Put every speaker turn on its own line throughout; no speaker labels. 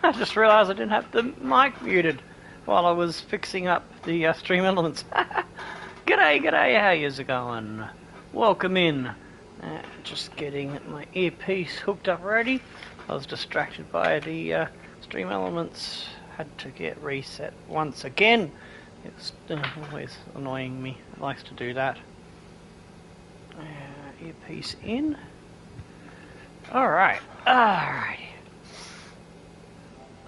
I just realised I didn't have the mic muted while I was fixing up the stream elements. G'day, g'day, how yous going? Welcome in. Just getting my earpiece hooked up ready. I was distracted by the stream elements. Had to get reset once again. It's always annoying me. It likes to do that. Earpiece in. Alright.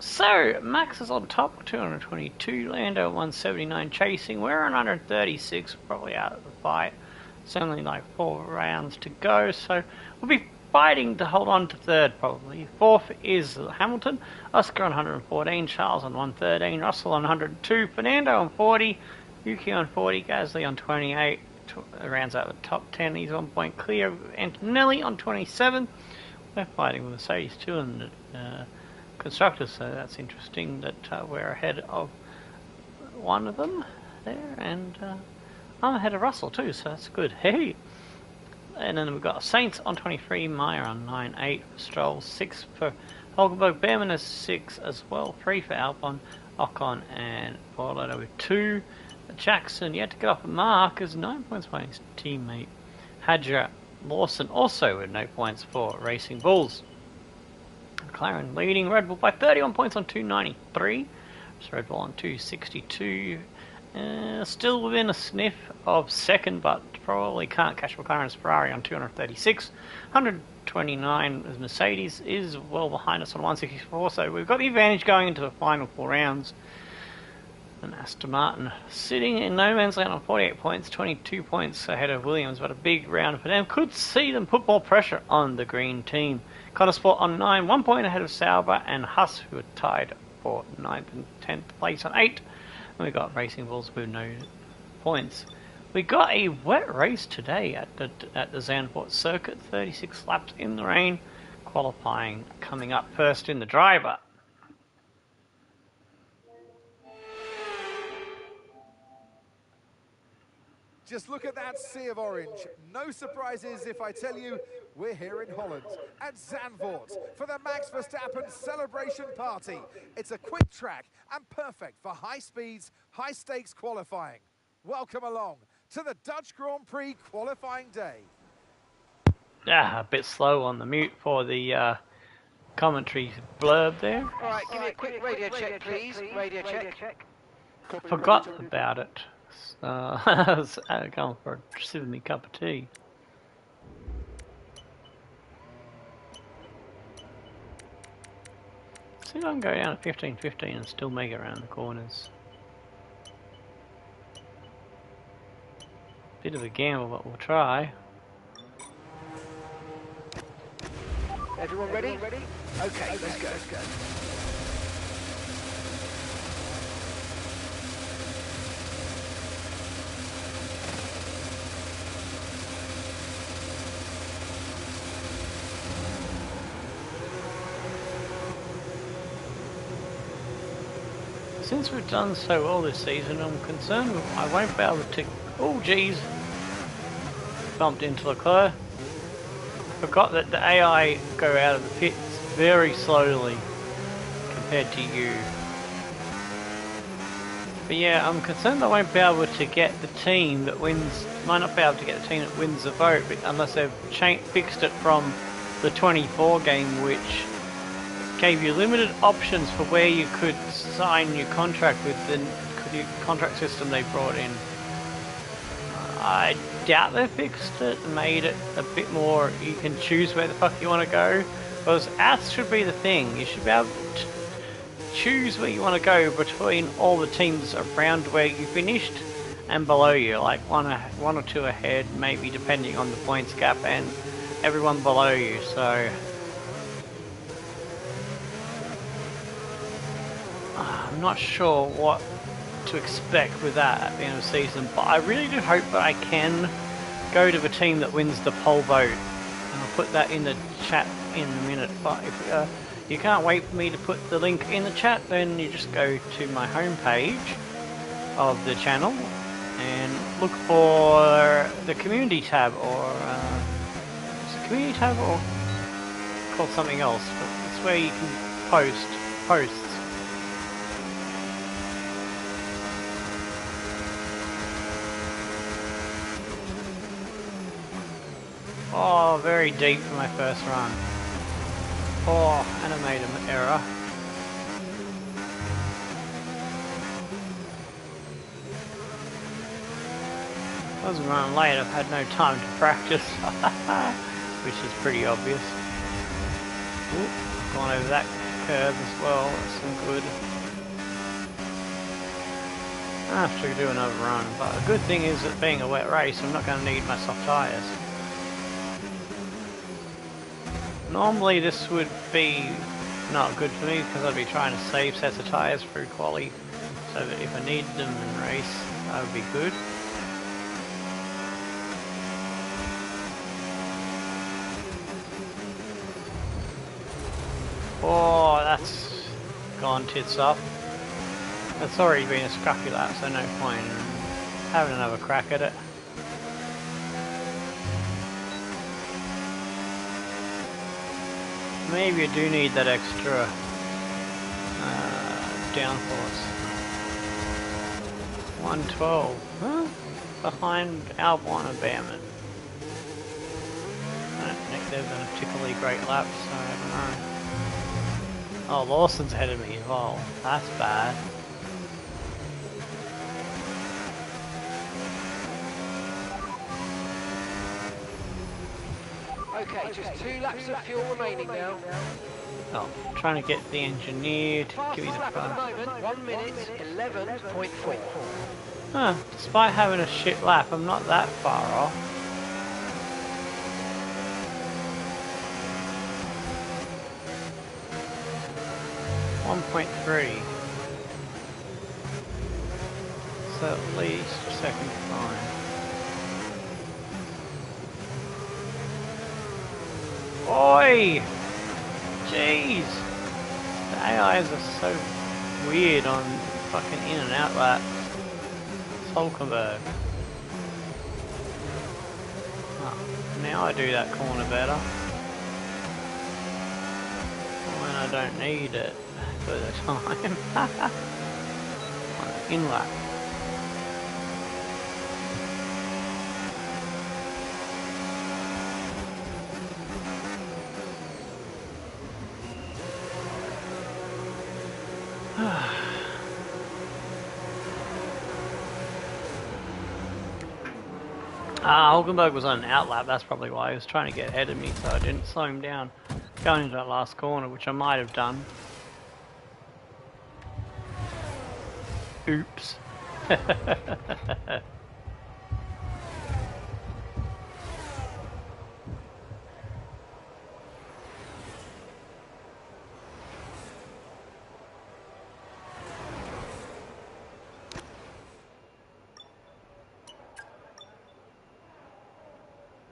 So, Max is on top, 222, Lando 179 chasing, we're on 136, probably out of the fight. It's only like 4 rounds to go, so we'll be fighting to hold on to third probably. Fourth is Hamilton, Oscar on 114, Charles on 113, Russell on 102, Fernando on 40, Yuki on 40, Gasly on 28, rounds out the top 10, he's 1 point clear, Antonelli on 27, we're fighting with Mercedes too, and constructors, so that's interesting that we're ahead of one of them there, and I'm ahead of Russell too, so that's good. Hey, and then we've got Saints on 23, Meyer on 9.8, Stroll 6 for Hulkenberg, Behrman is 6 as well, 3 for Alpine, Ocon and Borlotto with 2. Jackson yet to get off the mark is 9 points by his teammate Hadja Lawson, also with no points for Racing Bulls. McLaren leading Red Bull by 31 points on 293. So Red Bull on 262. Still within a sniff of second, but probably can't catch McLaren's Ferrari on 236. 129 as Mercedes is well behind us on 164. So we've got the advantage going into the final 4 rounds. And Aston Martin sitting in no man's land on 48 points, 22 points ahead of Williams, but a big round for them. Could see them put more pressure on the green team. Connorsport on 9, 1 point ahead of Sauber and Huss, who are tied for 9th and 10th place on 8. We got racing balls with no points. We got a wet race today at the Zandvoort circuit. 36 laps in the rain. Qualifying coming up first in the driver.
Just look at that sea of orange. No surprises if I tell you we're here in Holland at Zandvoort for the Max Verstappen celebration party. It's a quick track and perfect for high speeds, high stakes qualifying. Welcome along to the Dutch Grand Prix qualifying day.
A bit slow on the mute for the commentary blurb there.
All right, give me a quick radio check, please. Radio check.
Forgot about it. I was going for a sipping me cup of tea. See if I can go down to 15-15 and still make it around the corners. Bit of a gamble, but we'll try.
Everyone ready? Okay, let's go.
Since we've done so well this season, I'm concerned I won't be able to... Oh, geez. Bumped into Leclerc. Forgot that the AI go out of the pits very slowly compared to you. But yeah, I'm concerned I won't be able to get the team that wins... Might not be able to get the team that wins the vote, but unless they've fixed it from the 24 game, which gave you limited options for where you could sign your contract with the contract system they brought in. I doubt they fixed it and made it a bit more, you can choose where the fuck you want to go, because that should be the thing. You should be able to choose where you want to go between all the teams around where you finished and below you, like one or two ahead, maybe depending on the points gap, and everyone below you. So I'm not sure what to expect with that at the end of the season, but I really do hope that I can go to the team that wins the poll vote, and I'll put that in the chat in a minute. But if you can't wait for me to put the link in the chat, then you just go to my homepage of the channel and look for the community tab, or is it community tab or called something else, but it's where you can posts. Oh, very deep for my first run. Oh, and I made an error. I was running late, I've had no time to practice, which is pretty obvious. Ooh, gone over that curve as well, that's some good. I have to do another run, but the good thing is that being a wet race, I'm not going to need my soft tyres. Normally this would be not good for me because I'd be trying to save sets of tyres through quali, so that if I need them in race, that would be good. Oh, that's gone tits up. It's already been a scrappy lap, so no point in having another crack at it. Maybe you do need that extra downforce. 112, huh? Behind Alpine and Bamman. I don't think they've done a particularly great lap, so I don't know. Oh, Lawson's ahead of me as well. That's bad.
Okay, just 2 laps of fuel remaining now.
Oh, trying to get the engineer to give me the
Fastest lap
front.
at the moment, 1 minute, 11.4.
Huh, despite having a shit lap, I'm not that far off. .3. That's at least a second fine. Oi! Jeez! The AIs are so weird on fucking in and out that Falkenberg. Oh, now I do that corner better. When I don't need it for the time. In lap. Hulkenberg was on an outlap, that's probably why he was trying to get ahead of me, so I didn't slow him down going into that last corner, which I might have done. Oops.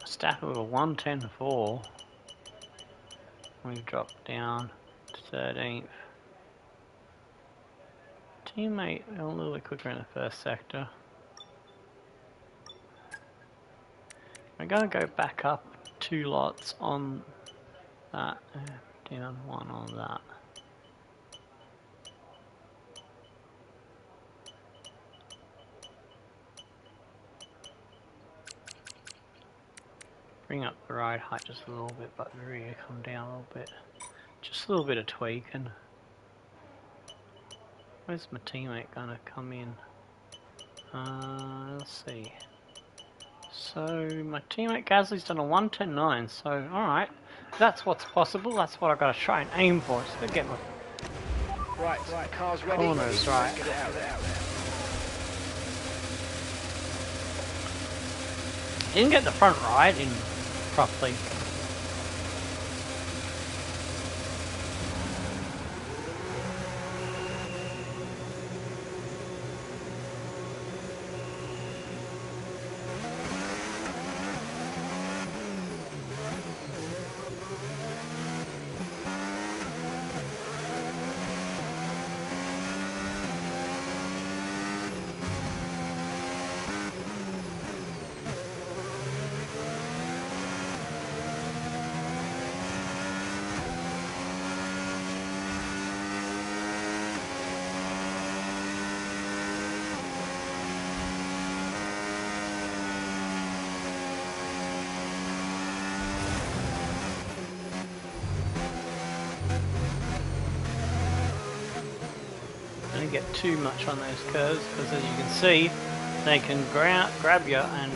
Started with a 1:10.4. We've dropped down to 13th. Teammate a little bit quicker in the first sector. I'm going to go back up 2 lots on that, down 1 on that. Bring up the ride height just a little bit, but the rear come down a little bit. Just a little bit of tweaking. Where's my teammate gonna come in? Let's see. So my teammate Gasly's done a 1:10.9. So alright, that's what's possible. That's what I've got to try and aim for. So to get my
Car's ready.
corners right.
Get it out there.
Didn't get the front ride in properly. Don't get too much on those curves because, as you can see, they can grab you and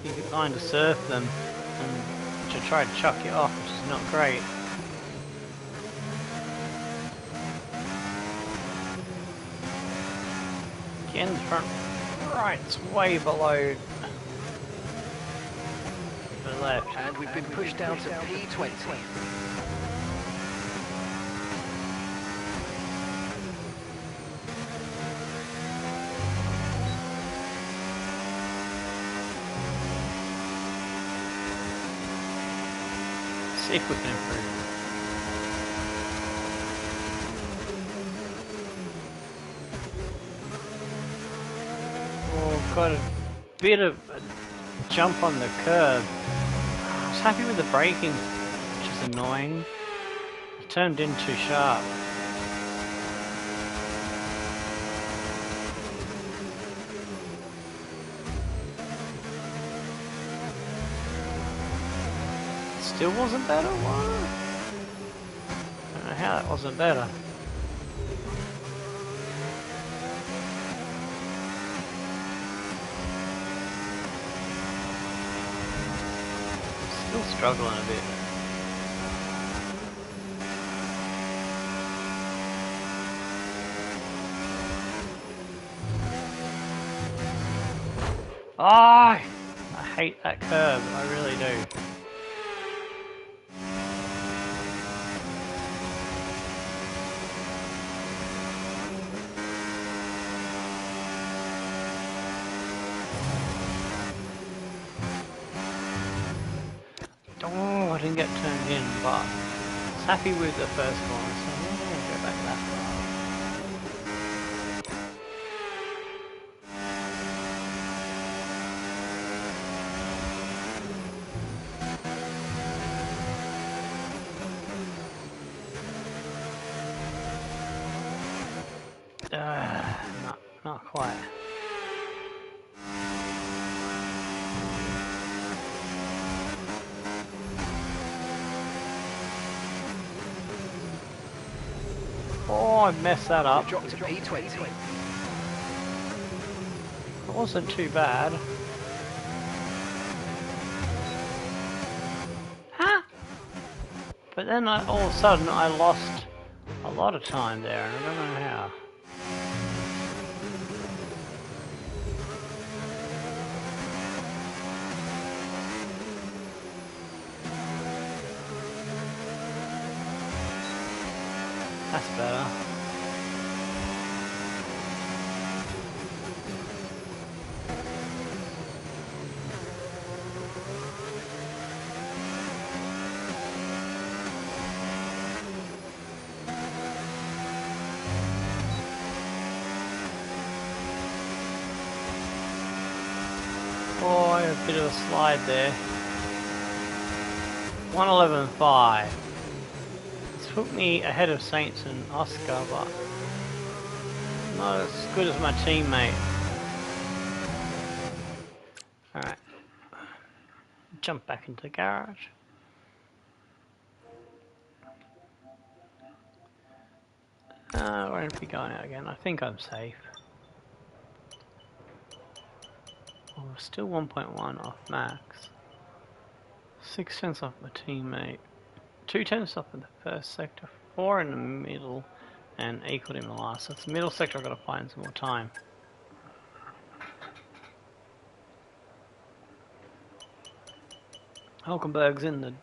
you can kind of surf them and to try to chuck you off, which is not great. Again, the front right's way below the left.
And we've been pushed down to P20.
See if we can improve. Oh, got a bit of a jump on the curb. I was happy with the braking, which is annoying. It turned in too sharp. Still wasn't better? What? I don't know how that wasn't better. Still struggling a bit. Ah! I hate that curb, I really do. Oh, I didn't get turned in, but I was happy with the first corner, so I'm going to go back that far. Not quite. Oh, I messed that up.
Dropped to P20.
It wasn't too bad. Huh? But then all of a sudden I lost a lot of time there, and I don't know how. That's better. Boy, a bit of a slide there. 1:11.5. It's put me ahead of Saints and Oscar, but not as good as my teammate. Alright. Jump back into the garage. I won't be going out again. I think I'm safe. Oh, we're still 1.1 off max. 6 tenths off my teammate. 2 tenths off in the first sector. 4 in the middle. And equal in the last. That's the middle sector I've got to find some more time. Hulkenberg's in the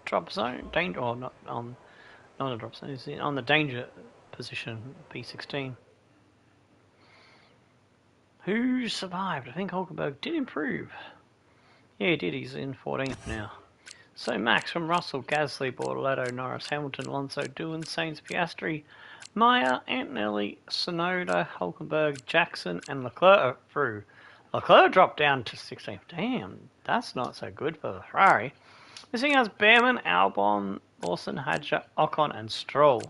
drop zone. Danger. Oh, not on the drop zone. He's on the danger position. P16. Who survived? I think Hulkenberg did improve. Yeah, he did. He's in 14th now. So Max from Russell, Gasly, Bortoletto, Norris, Hamilton, Alonso, Doohan, Sainz, Piastri, Meyer, Antonelli, Sonoda, Hulkenberg, Jackson, and Leclerc through. Leclerc dropped down to 16th. Damn, that's not so good for the Ferrari. Missing us Behrman, Albon, Lawson, Hadjar, Ocon, and Stroll.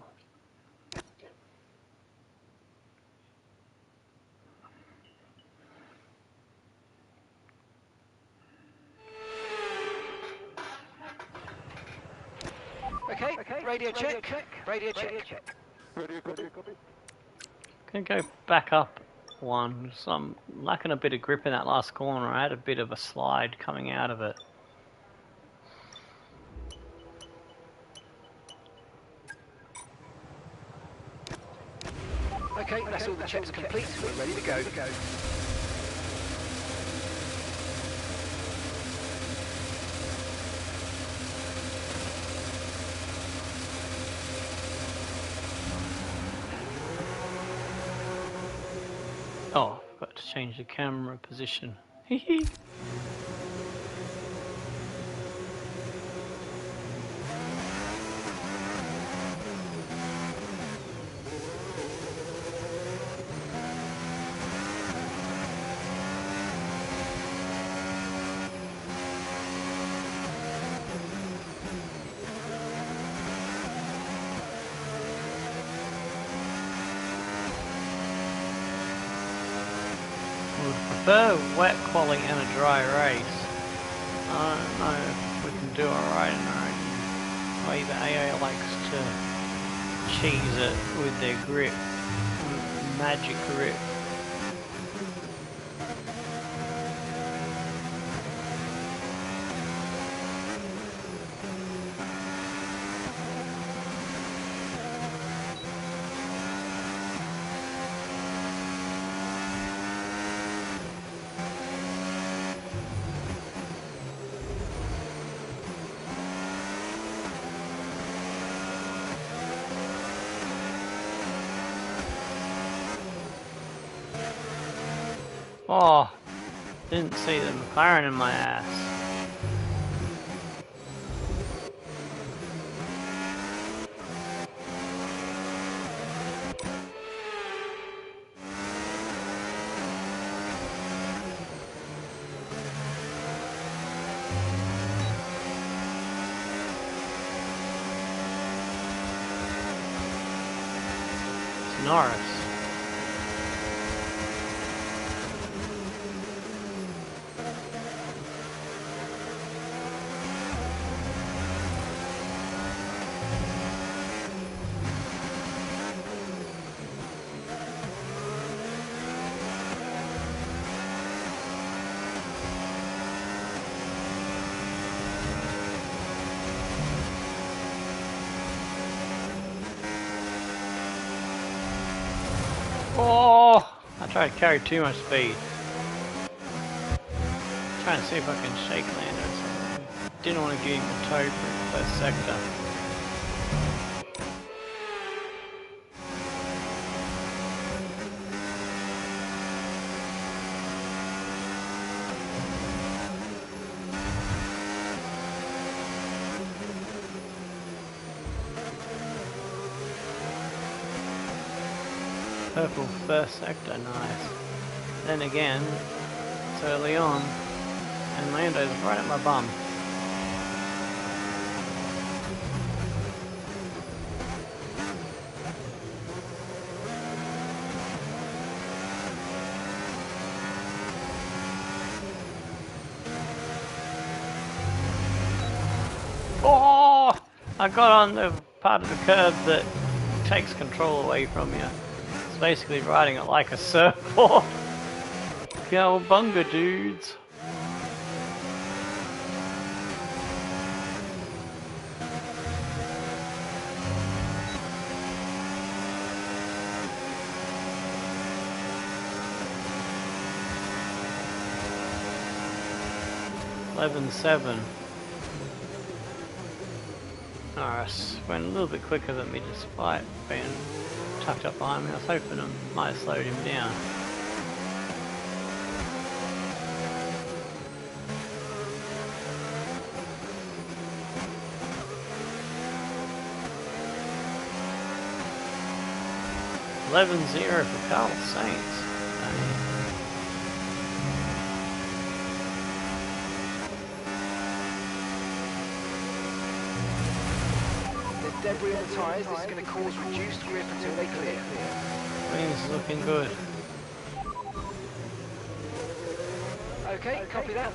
Okay, radio check. Radio check.
Gonna go back up one. So I'm lacking a bit of grip in that last corner. I had a bit of a slide coming out of it.
Okay, that's all the checks complete. We're ready to go.
Oh, I've got to change the camera position. Hehe. Prefer wet quali and a dry race. I don't know if we can do alright in our own way. The AA likes to cheese it with their grip, magic grip. Oh, didn't see the McLaren in my ass. Norris. Oh! I tried to carry too much speed. Trying to see if I can shake land or something. Didn't want to give him the toe for the first sector. Purple first sector, nice. Then again, it's early on, and Lando's right at my bum. Oh! I got on the part of the curve that takes control away from you. It's basically riding it like a surfboard. Cowabunga, dudes. $11.7. Norris went a little bit quicker than me despite being tucked up behind me. I was hoping I might have slowed him down. $11.0 for Carl Saints.
Debris on the tyres, this is going to cause reduced grip until they clear.
Things looking good.
Okay, copy that.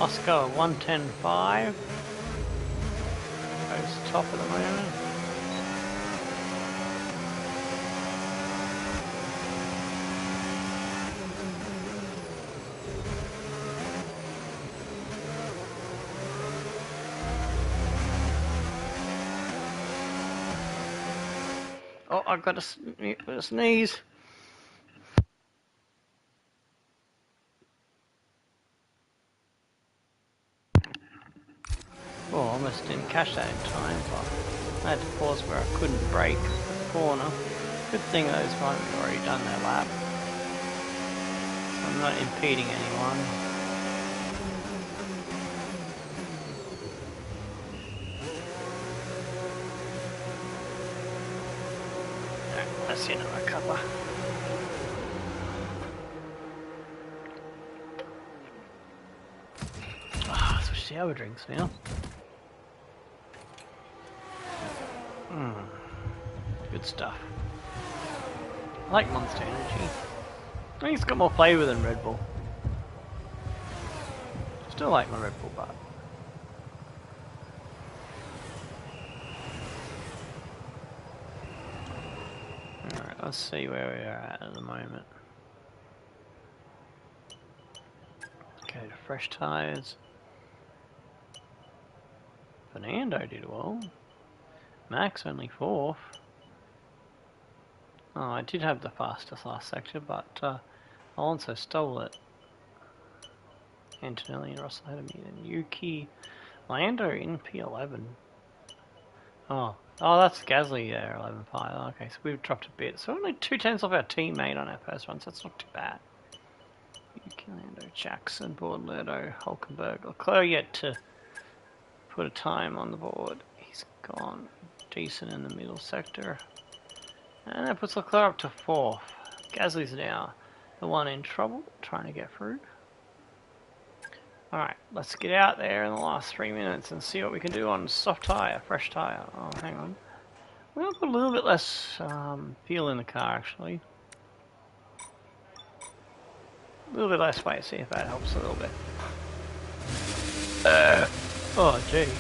Oscar 110.5. Goes top at the moment. Oh, I've got a sneeze. Oh, almost didn't catch that in time, but I had to pause where I couldn't brake the corner. Good thing those ones have already done their lap. So I'm not impeding anyone. Let's see another cover. Ah, switch to the other drinks now. Good stuff. I like Monster Energy. I think it's got more flavour than Red Bull. Still like my Red Bull, but alright, let's see where we are at the moment. Okay, to fresh tyres. Fernando did well. Max only 4th. Oh, I did have the fastest last sector, but Alonso stole it. Antonelli and Russell ahead of me, and Yuki. Lando in P11. Oh, that's Gasly there, 11.5. Okay, so we've dropped a bit. So only 2/10 off our teammate on our first run, so that's not too bad. Yuki, Lando, Jackson, Bordelotto, Hulkenberg. Leclerc yet to put a time on the board. He's gone decent in the middle sector. And that puts Leclerc up to 4th. Gasly's now the one in trouble, trying to get through. Alright, let's get out there in the last 3 minutes and see what we can do on soft tyre, fresh tyre. Oh, hang on. We'll put a little bit less fuel in the car actually. A little bit less weight, see if that helps a little bit. Oh jeez.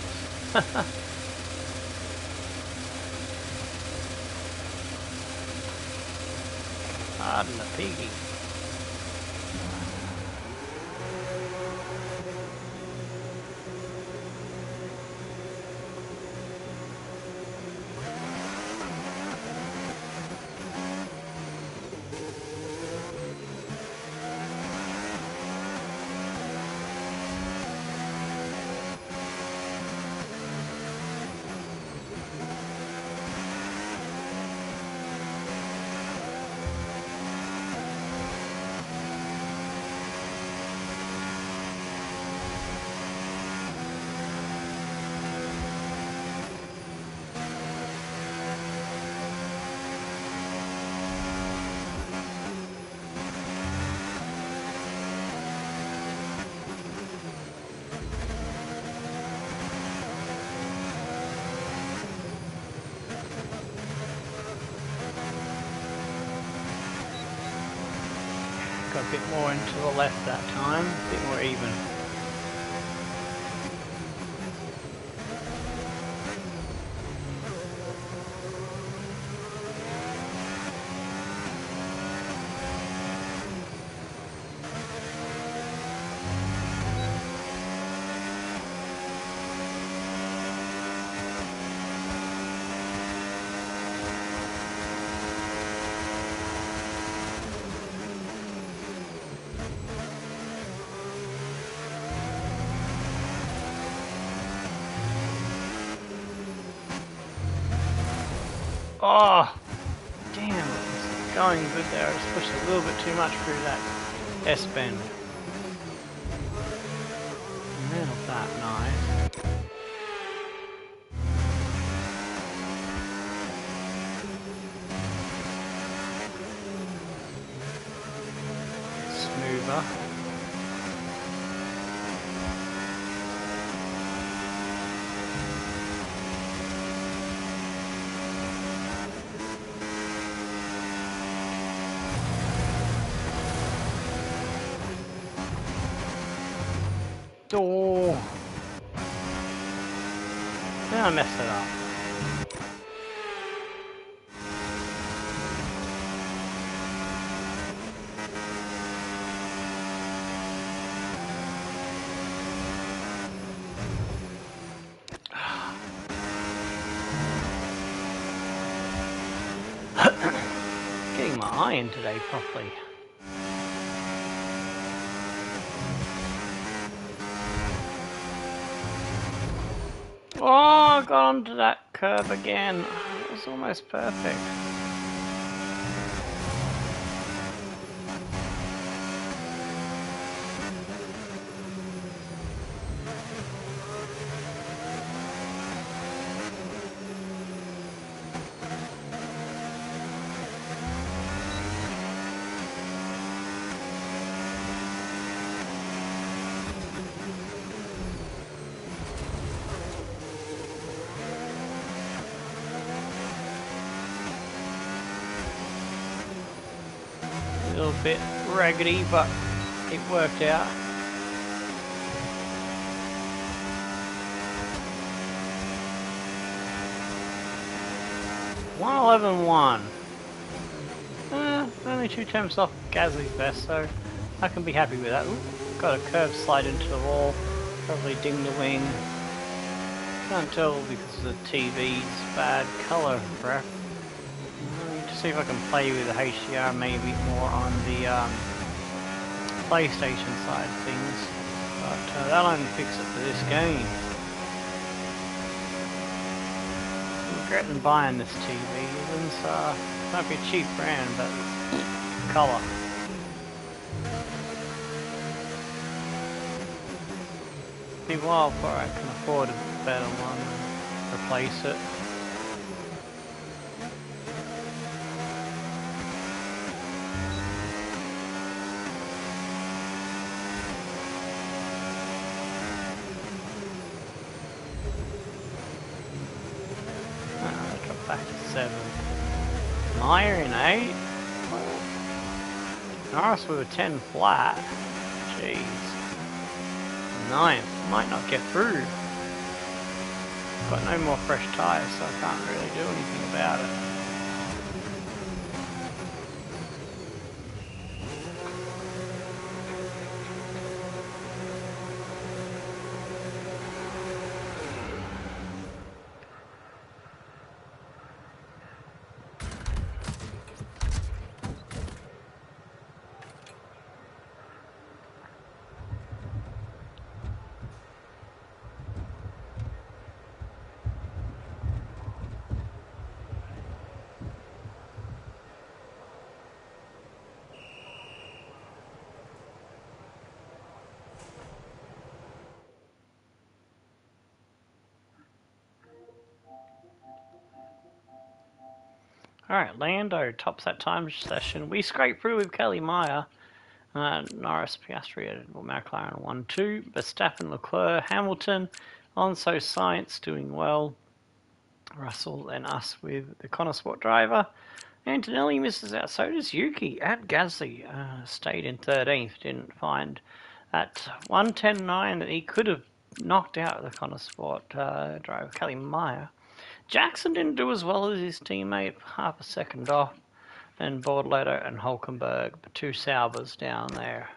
Pardon the piggy. Got a bit more into the left that time, a bit more even. Oh, damn, it's going good there. I just pushed a little bit too much through that S-bend. Nailed that, nice. Smoother. Oh, yeah, I messed it up. Getting my eye in today properly. Oh, I got onto that curve again. It was almost perfect. A little bit raggedy, but it worked out. $111.1. Only 2 temps off Gasly's best, so I can be happy with that. Ooh, got a curve slide into the wall, probably dinged the wing. Can't tell because the TV's bad colour ref. To see if I can play with the HDR maybe more on the PlayStation side of things, but that'll only fix it for this game. I'm regretting buying this TV. It might be a cheap brand, but colour. Be a while before I can afford a better one and replace it. Back to 7th. Meyer in 8th. Norris with a 10 flat. Jeez. 9th. Might not get through. Got no more fresh tyres, so I can't really do anything about it. Alright, Lando tops that time session. We scrape through with Kelly Meyer. Norris, Piastri, McLaren 1-2. Verstappen, Leclerc, Hamilton, Alonso, Sainz doing well. Russell and us with the Connor Sport driver. Antonelli misses out. So does Yuki. And Gasly stayed in 13th. Didn't find at 1:10.9 that he could have knocked out the Connor Sport driver, Kelly Meyer. Jackson didn't do as well as his teammate, half a second off, and Bordelotto and Hulkenberg, the two Saubers down there.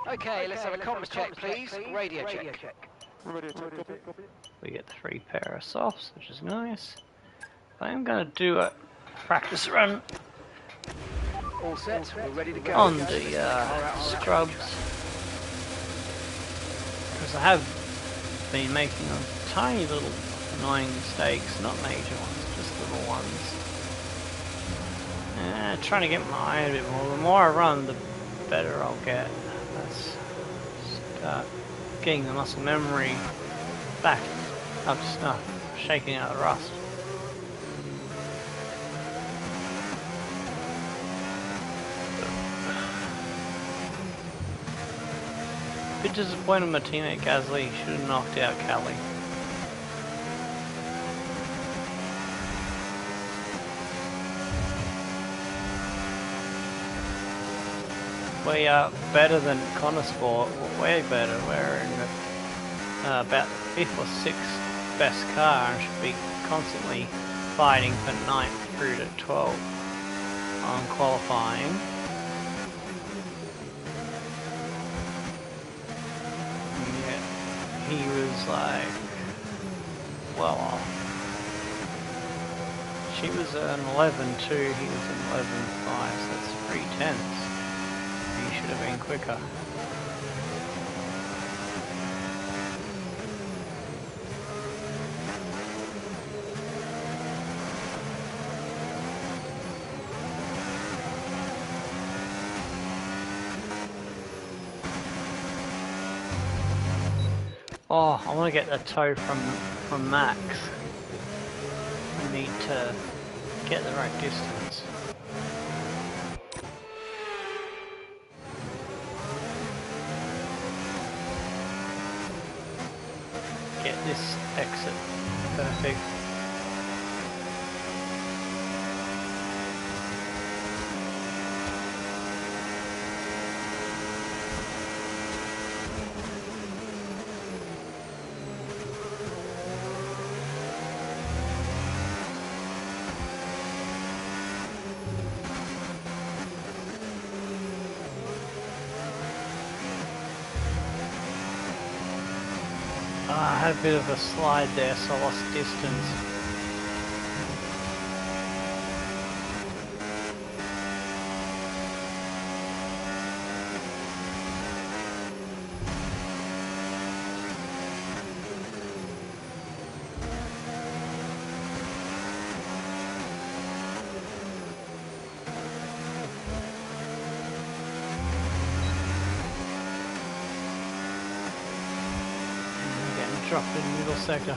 Okay, let's have a comms check, please. Radio check.
We get 3 pair of softs, which is nice. I'm going to do a practice run
All set, we're ready to go.
on the scrubs, because I have been making a tiny little annoying mistakes, not major ones, just little ones. Trying to get my eye a bit more. The more I run, the better I'll get. Let's start getting the muscle memory back up to snuff, shaking out the rust. Bit disappointed in my teammate Gasly. Should have knocked out Kelly. We are better than Connor Sport. Way better. We're in the, about the 5th or 6th best car and should be constantly fighting for 9th through to 12th on qualifying. He was like well off. She was an 11.2, he was an 11.5, so that's 3/10. He should have been quicker. Oh, I want to get the toe from Max. I need to get the right distance. Get this exit perfect. I had a bit of a slide there, so I lost distance. Dropped in the middle sector.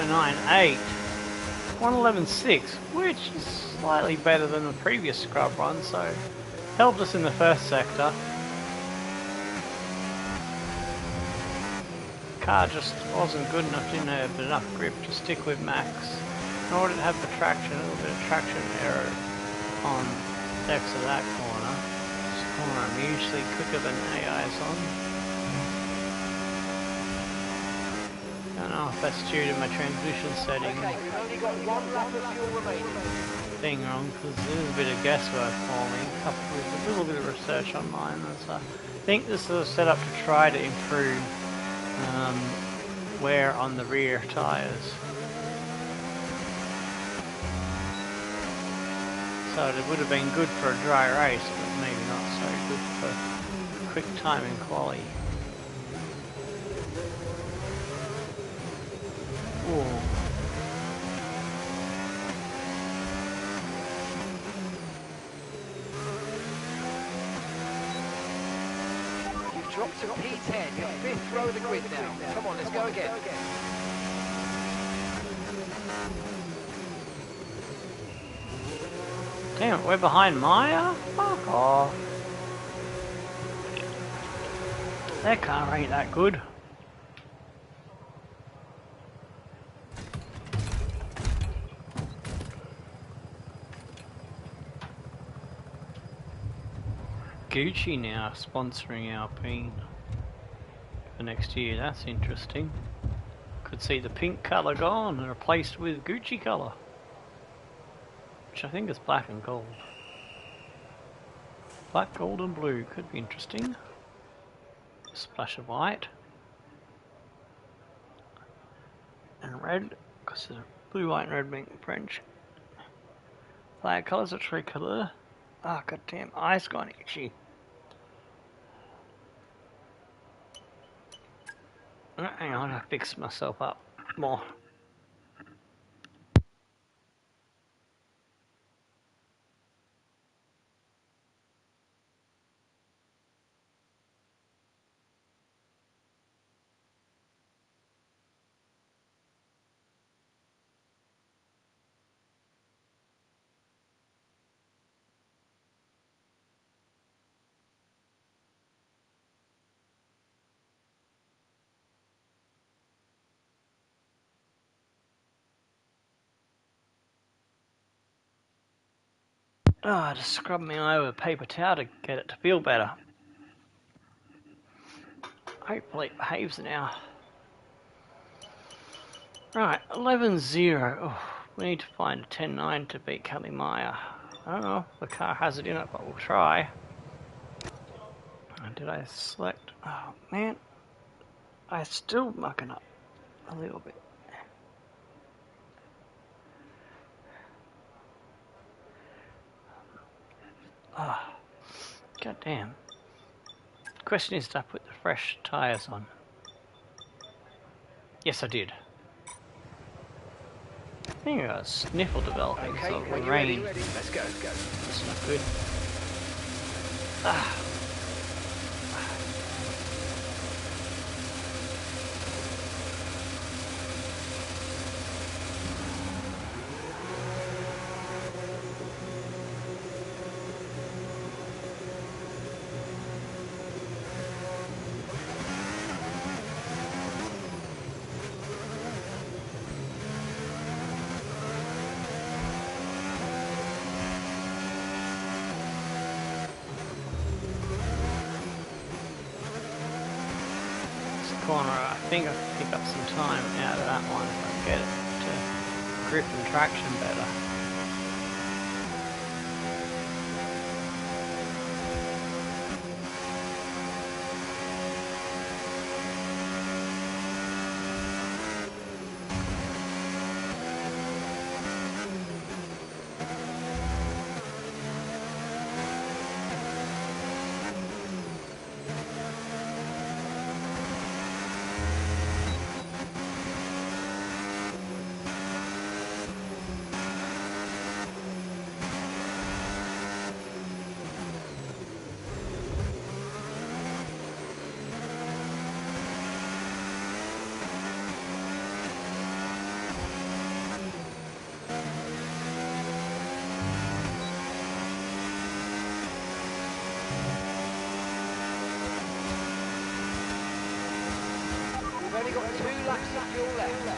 109.8. 111.6, which is slightly better than the previous scrub run, so helped us in the first sector. Car just wasn't good enough, didn't have enough grip to stick with Max, nor did it have the traction, a little bit of traction error on the depths of that corner. This corner I'm usually quicker than AI's on. I don't know if that's due to my transmission setting.
Okay, we've only got 1 lap of fuel remaining.
Being wrong, because there's a bit of guesswork for me, coupled with a little bit of research online. So I think this is set up to try to improve wear on the rear tyres. So it would have been good for a dry race, but maybe not so good for quick time in quali. Ooh.
Drop to P10, your 5th row of the grid now. Come on, let's go again.
Damn it, we're behind Maya? Fuck off. That car ain't that good. Gucci now sponsoring Alpine for next year. That's interesting. Could see the pink colour gone and replaced with Gucci colour, which I think is black and gold. Black, gold and blue could be interesting. Splash of white and red, because the blue, white and red being French. Flag colours are tricolour. Ah, goddamn, eyes gone itchy. Hang on, I fix myself up more. Oh, I just scrubbed my eye with a paper towel to get it to feel better. Hopefully it behaves now. Right, 11.0. Oh, we need to find a 10.9 to beat Kelly Maya. I don't know if the car has it in it, but we'll try. Did I select? Oh man, I'm still mucking up a little bit. Ah, oh, god damn. Question is, did I put the fresh tyres on? Yes, I did. I think I got a sniffle developing,
Okay,
so
when
the
you're ready,
rain.
let's go.
That's not good. Ah. Corner, I think I can pick up some time out of that one if I can get it to grip and traction better.
got 2 laps of fuel left.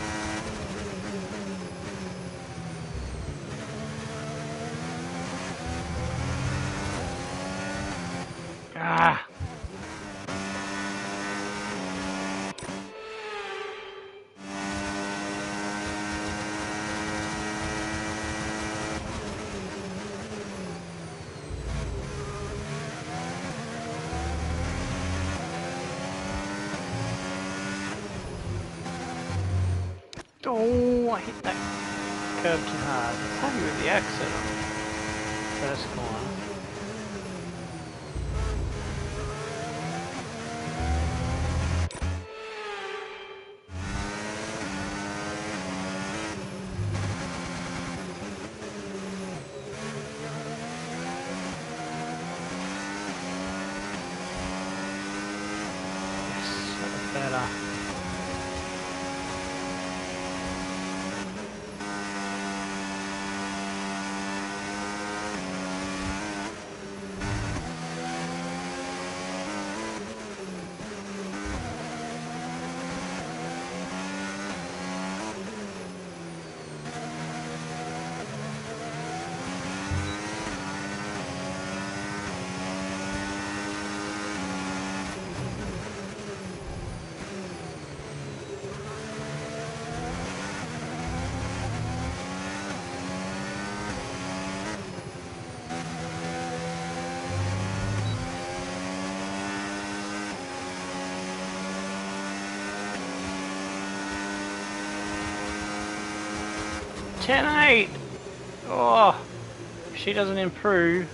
Ah! Oh, I hit that curb too hard. It's happy with the exit on the first corner. Yes, that was better. Ten-8! Oh, if she doesn't improve,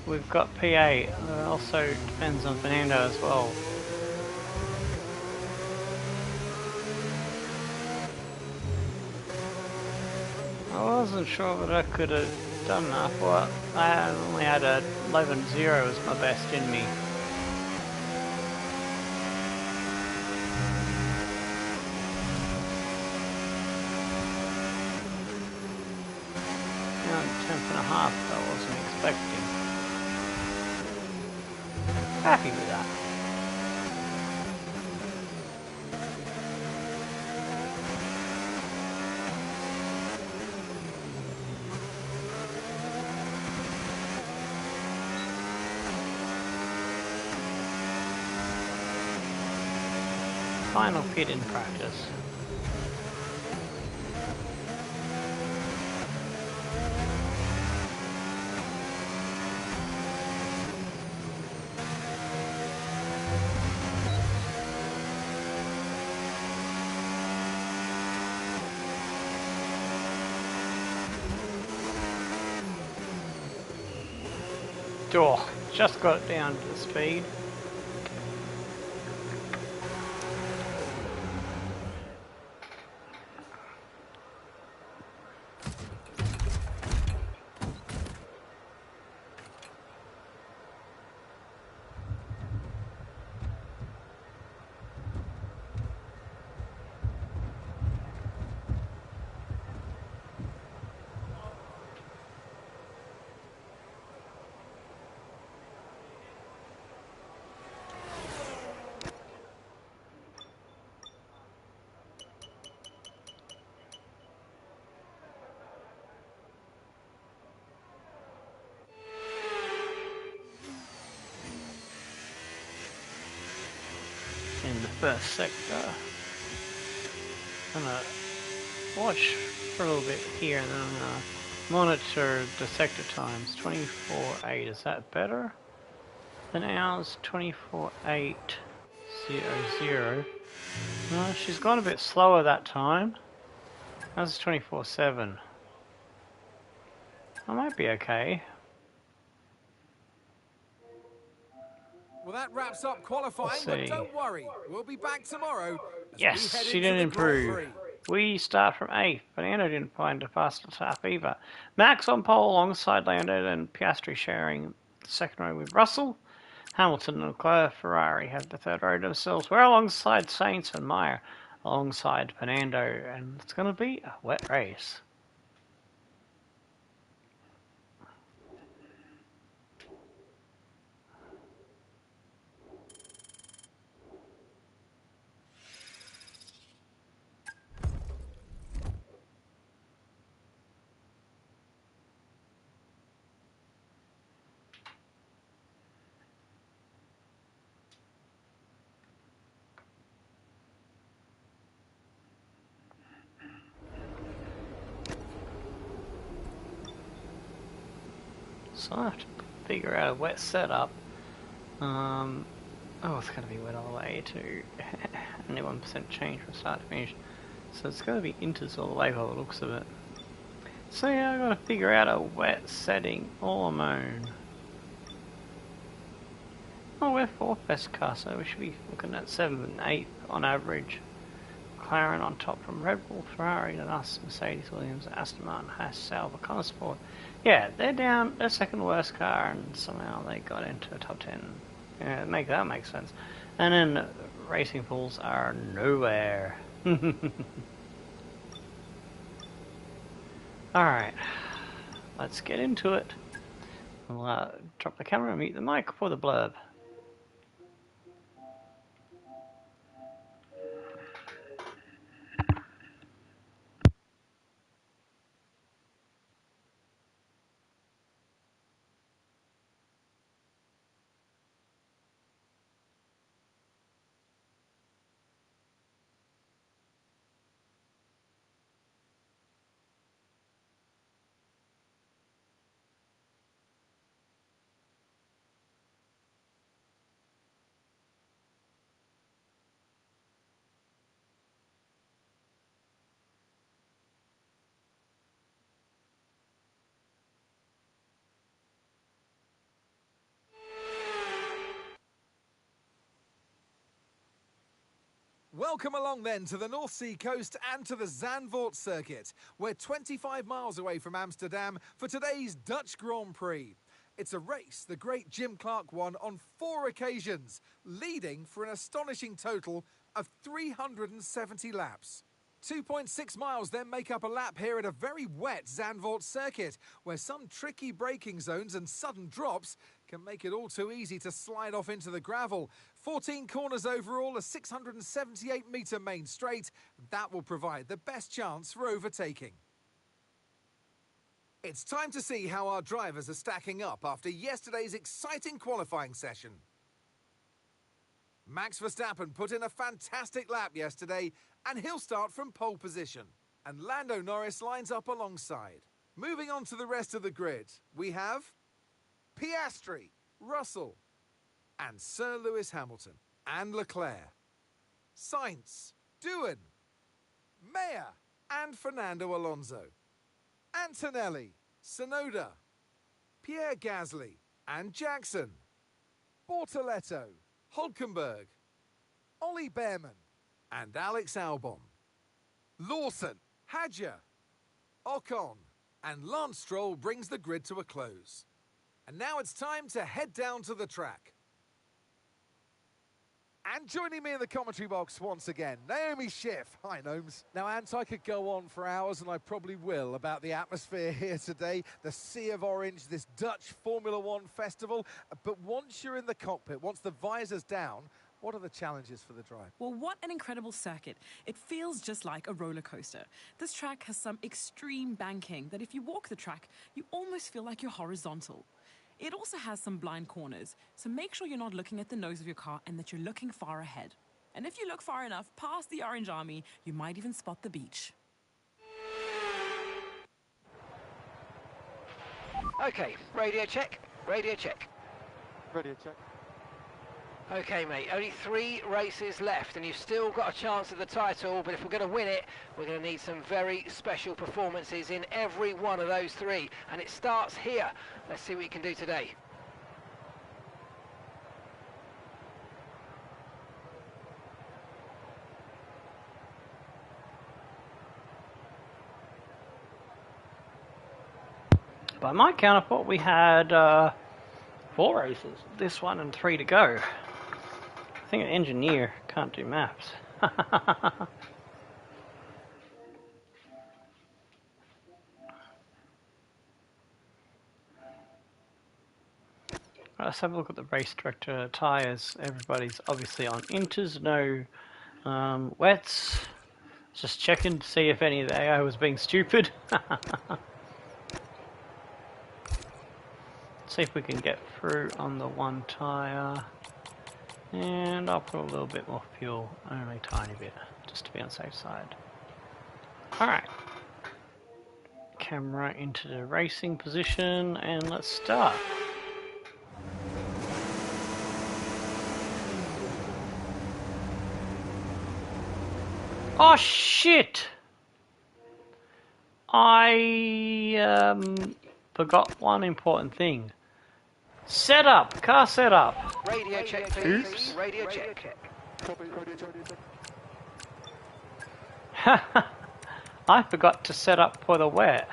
we've got P8. It also depends on Fernando as well. I wasn't sure that I could have done enough. Well, I only had a 11.0 as my best in me. Tenth and a half I wasn't expecting. Happy with that. Final pit in practice. Oh, just got it down to the speed. In the first sector. I'm gonna watch for a little bit here and then I'm gonna monitor the sector times. 24.8, is that better than ours? 24.800. No, she's gone a bit slower that time. That's 24.7. I might be okay.
Well, that wraps up qualifying, but don't worry, we'll be back tomorrow.
Yes, she didn't improve. We start from 8th. Fernando didn't find a faster lap either. Max on pole alongside Lando and Piastri sharing the second row with Russell. Hamilton and Leclerc Ferrari have the third row themselves. We're alongside Sainz and Meyer alongside Fernando, and it's going to be a wet race. So I have to figure out a wet setup. Oh, it's going to be wet all the way to only 1% change from start to finish. So it's going to be inters all the way by the looks of it. So yeah, I've got to figure out a wet setting all alone. Oh, we're 4th best car, so we should be looking at 7th and 8th on average. McLaren on top from Red Bull, Ferrari, then us, Mercedes, Williams, Aston Martin, Haas, Sauber, Consport. Yeah, they're down, they're second worst car, and somehow they got into the top 10. Yeah, that makes sense. And then Racing Bulls are nowhere. Alright, let's get into it. We'll drop the camera and mute the mic for the blurb.
Welcome along then to the North Sea coast and to the Zandvoort circuit. We're 25 miles away from Amsterdam for today's Dutch Grand Prix. It's a race the great Jim Clark won on 4 occasions, leading for an astonishing total of 370 laps. 2.6 miles then make up a lap here at a very wet Zandvoort circuit, where some tricky braking zones and sudden drops can make it all too easy to slide off into the gravel. 14 corners overall, a 678-metre main straight. That will provide the best chance for overtaking. It's time to see how our drivers are stacking up after yesterday's exciting qualifying session. Max Verstappen put in a fantastic lap yesterday, and he'll start from pole position. And Lando Norris lines up alongside. Moving on to the rest of the grid, we have Piastri, Russell, and Sir Lewis Hamilton, and Leclerc, Sainz, Doohan, Mayer, and Fernando Alonso, Antonelli, Tsunoda, Pierre Gasly, and Jackson, Bortoletto, Hulkenberg, Ollie Behrman, and Alex Albon, Lawson, Hadjar, Ocon, and Lance Stroll brings the grid to a close. And now it's time to head down to the track. And joining me in the commentary box once again, Naomi Schiff. Hi, Gnomes. Now, Ant, I could go on for hours, and I probably will, about the atmosphere here today, the sea of orange, this Dutch Formula One festival. But once you're in the cockpit, once the visor's down, what are the challenges for the drive?
Well, what an incredible circuit. It feels just like a roller coaster. This track has some extreme banking that if you walk the track, you almost feel like you're horizontal. It also has some blind corners, so make sure you're not looking at the nose of your car and that you're looking far ahead. And if you look far enough past the orange army, you might even spot the beach.
Okay, radio check, radio check.
Radio check.
Okay, mate, only 3 races left, and you've still got a chance at the title, but if we're going to win it, we're going to need some very special performances in every one of those 3, and it starts here. Let's see what you can do today.
By my count, I thought we had 4 races. This one and 3 to go. I think an engineer can't do maths. Let's have a look at the race director tyres. Everybody's obviously on inters, no wets. Just checking to see if any of the AI was being stupid. See if we can get through on the one tyre. And I'll put a little bit more fuel, only a tiny bit, just to be on the safe side. Alright. camera into the racing position and let's start. Oh shit! I forgot one important thing. Setup! Car setup!
Radio check, please.
Oops.
Radio check.
I forgot to set up for the wet.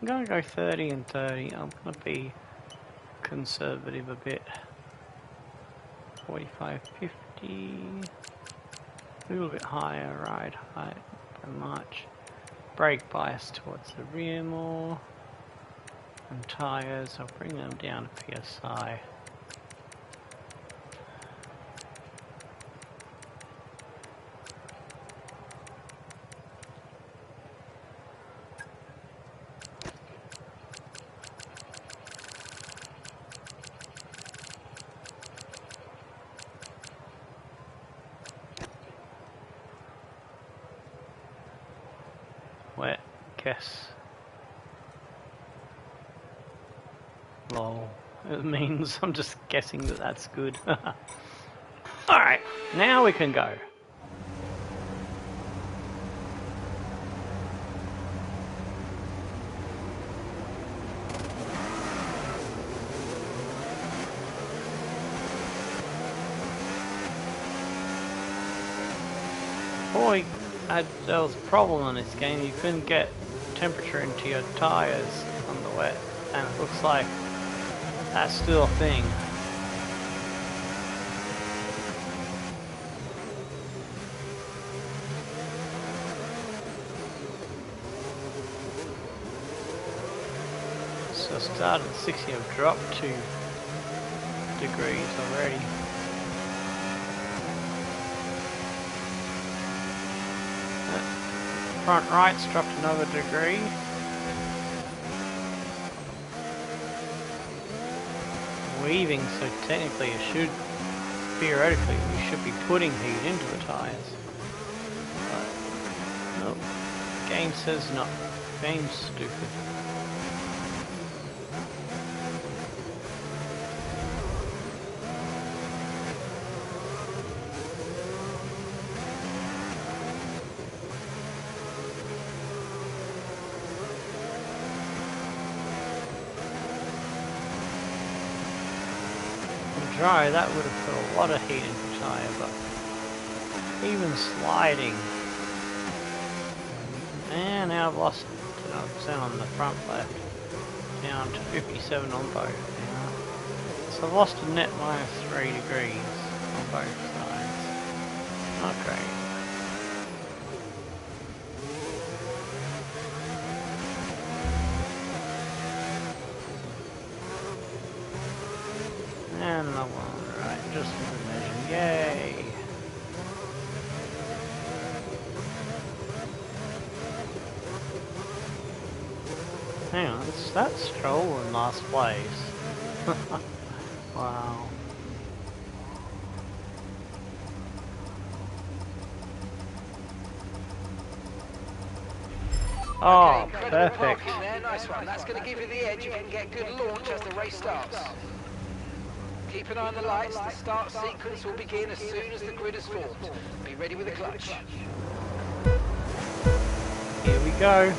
I'm gonna go 30 and 30. I'm gonna be conservative a bit. 45, 50. A little bit higher ride height by much. Brake bias towards the rear more. And tyres, I'll bring them down to PSI. Wet, guess. Lol. It means I'm just guessing that that's good. Alright, now we can go. Boy, there was a problem in this game. You couldn't get temperature into your tyres on the wet, and it looks like that's still a thing. So I started at 60, I've dropped 2 degrees already. Front right's dropped another degree. Weaving, so technically it should, theoretically, we should be putting heat into the tyres. But, nope. Game says not. Game's stupid. Dry, that would have put a lot of heat into the tyre, but even sliding. And now I've lost 10% on the front left, down to 57 on both now. So I've lost a net -3 degrees on both sides. Not great. And another one, right, just for the measure, yay! Hang on, that's Stroll in last place. Wow. Oh, perfect.
There, nice one. That's going to give you the edge. You can get good launch as the race starts. Keep an eye on the lights. The start sequence will begin as soon as the grid is formed. Be ready with the clutch.
Here we go.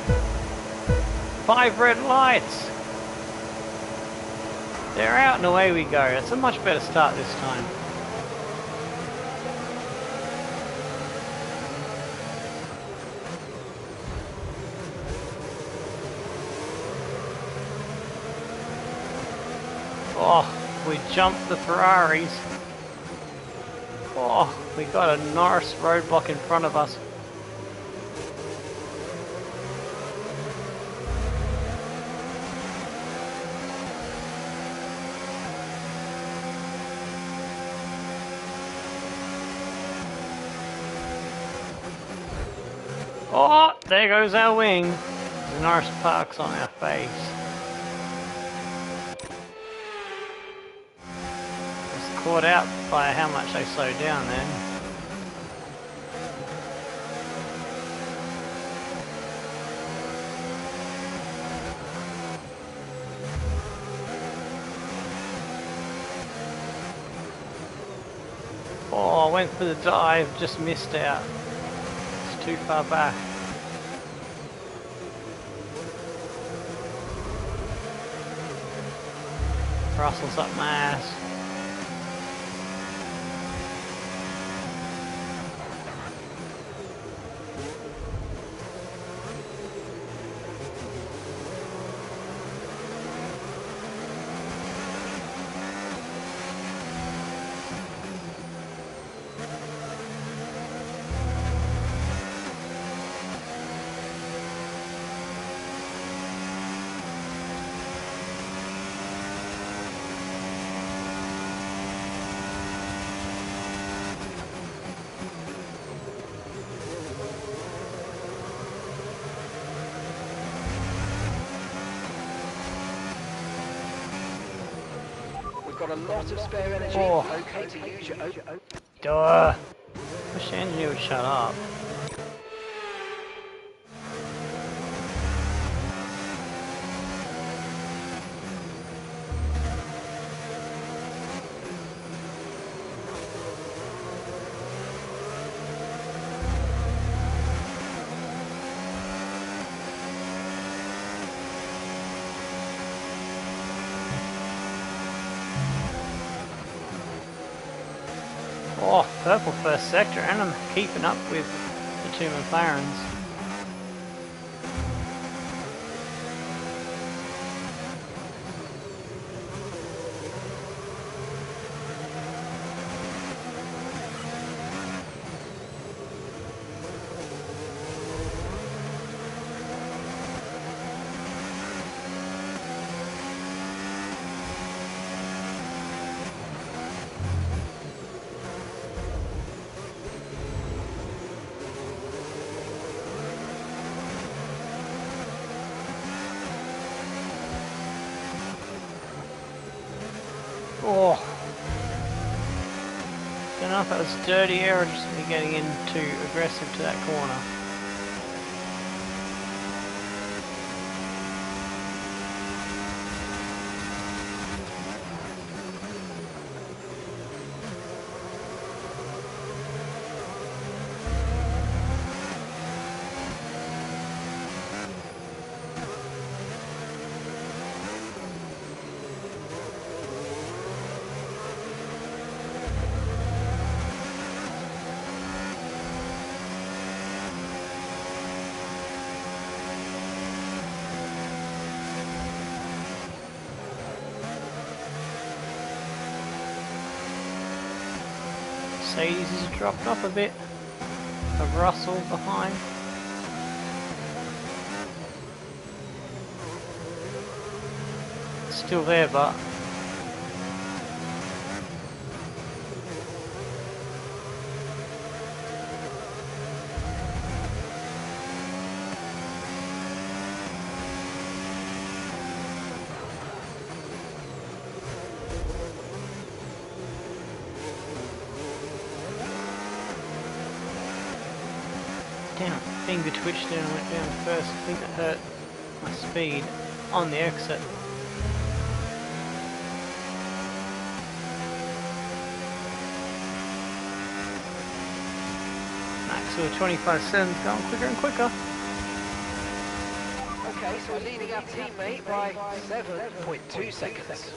5 red lights. They're out and away we go. It's a much better start this time. Oh, we jumped the Ferraris. Oh, we got a Norris roadblock in front of us. Oh, there goes our wing. The Norris parks on our face. Was caught out by how much they slowed down then. went for the dive, just missed out. It's too far back. Russell's up my ass.
Got a lot of spare energy.
Oh.
Okay to use your own.
Duh. Wish the engineer would shut up. Oh, purple first sector, and I'm keeping up with the two McLarens. Oh, don't know if that was dirty air or just me getting in too aggressive to that corner. Mercedes has dropped off a bit of Russell behind. Still there, but damn, finger twitched and went down first. I think that hurt my speed on the exit. Max with 25.7's going quicker and quicker.
Okay, so we're leading our teammate by 7.2 seconds.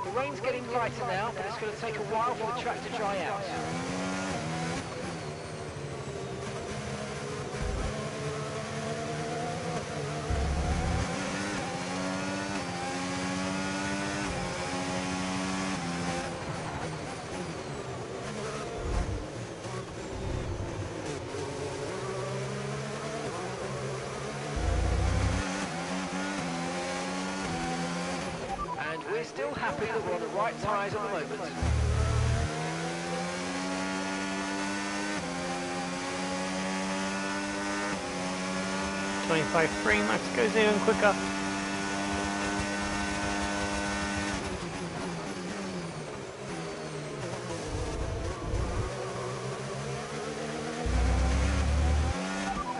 The rain's getting lighter now, but it's going to take a while for the track to dry out. still happy that we're on the right tyres at the moment.
.25.3, Max goes even quicker.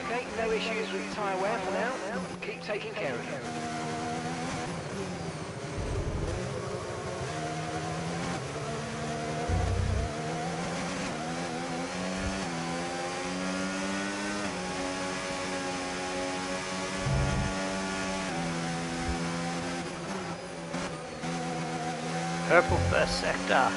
Okay, no issues with tyre wear for now. Keep taking care of it.
Purple first sector.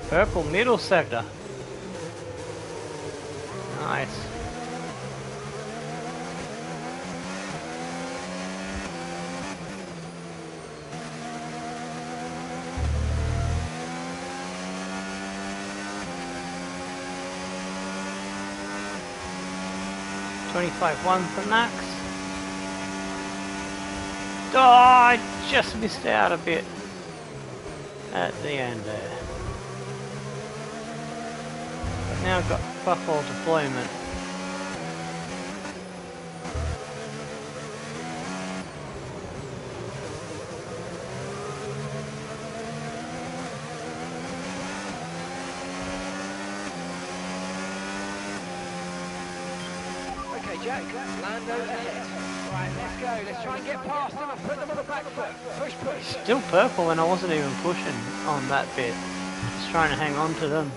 Purple middle sector. Nice. .25.1 for Max. Oh, I just missed out a bit at the end there. Now I've got fuck all deployment.
Okay, Jack, Lando ahead. Right, let's go. Let's try and get past them and put them on the back foot. Push, push.
Still purple and I wasn't even pushing on that bit. Just trying to hang on to them.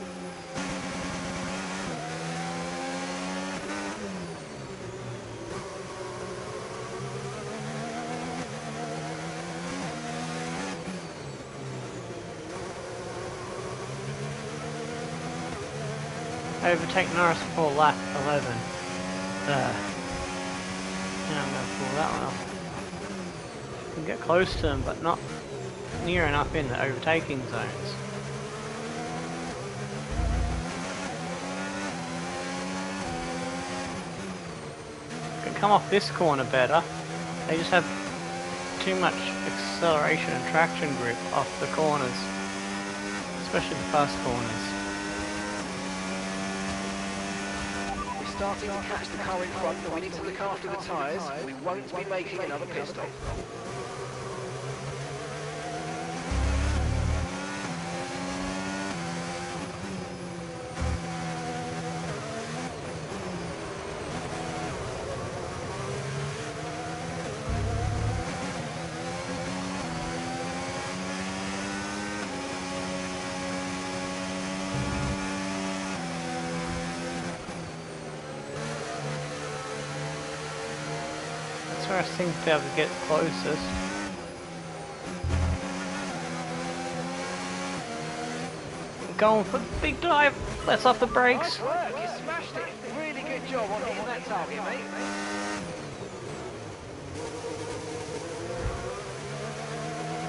Overtake Norris for lap 11. And I'm going to pull that one off. Can get close to them, but not near enough in the overtaking zones. Can come off this corner better. They just have too much acceleration and traction grip off the corners, especially the fast corners.
Starting to catch the car in front, but we need to look after the tyres. We won't be making another pit stop.
That's where I seem to be able to get closest. Going for the big dive. Let's off the brakes.
Nice work, you smashed it. Really good job on hitting that target, mate.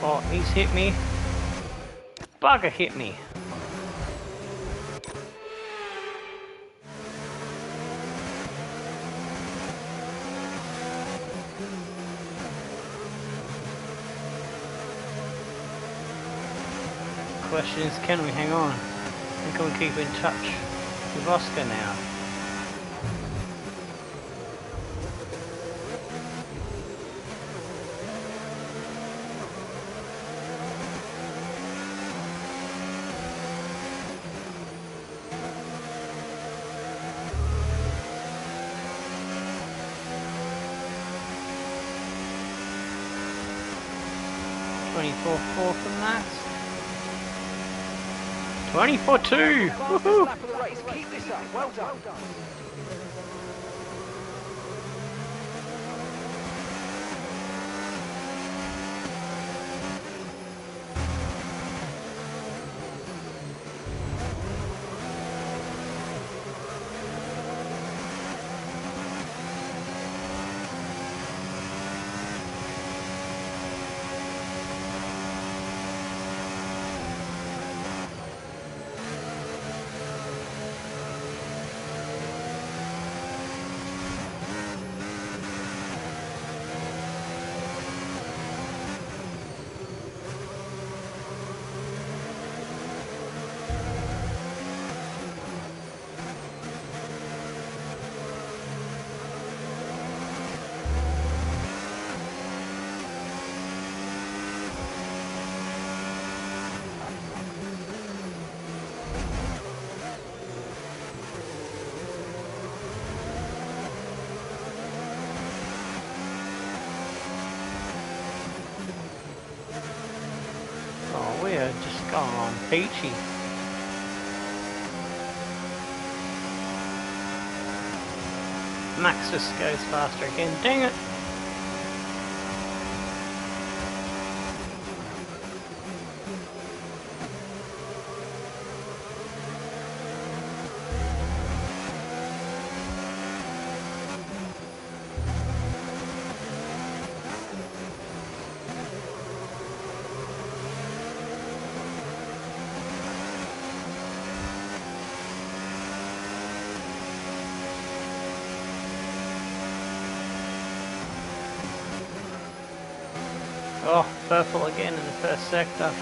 Oh, he's hit me. Bugger hit me. Question is, can we hang on? And can we keep in touch with Oscar now? .24.4 from Max. 24.2! Woohoo!
Lap of the race. Keep this up. Well done.
going on, Peachy? Max just goes faster again. Dang it! Oh, purple again in the first sector.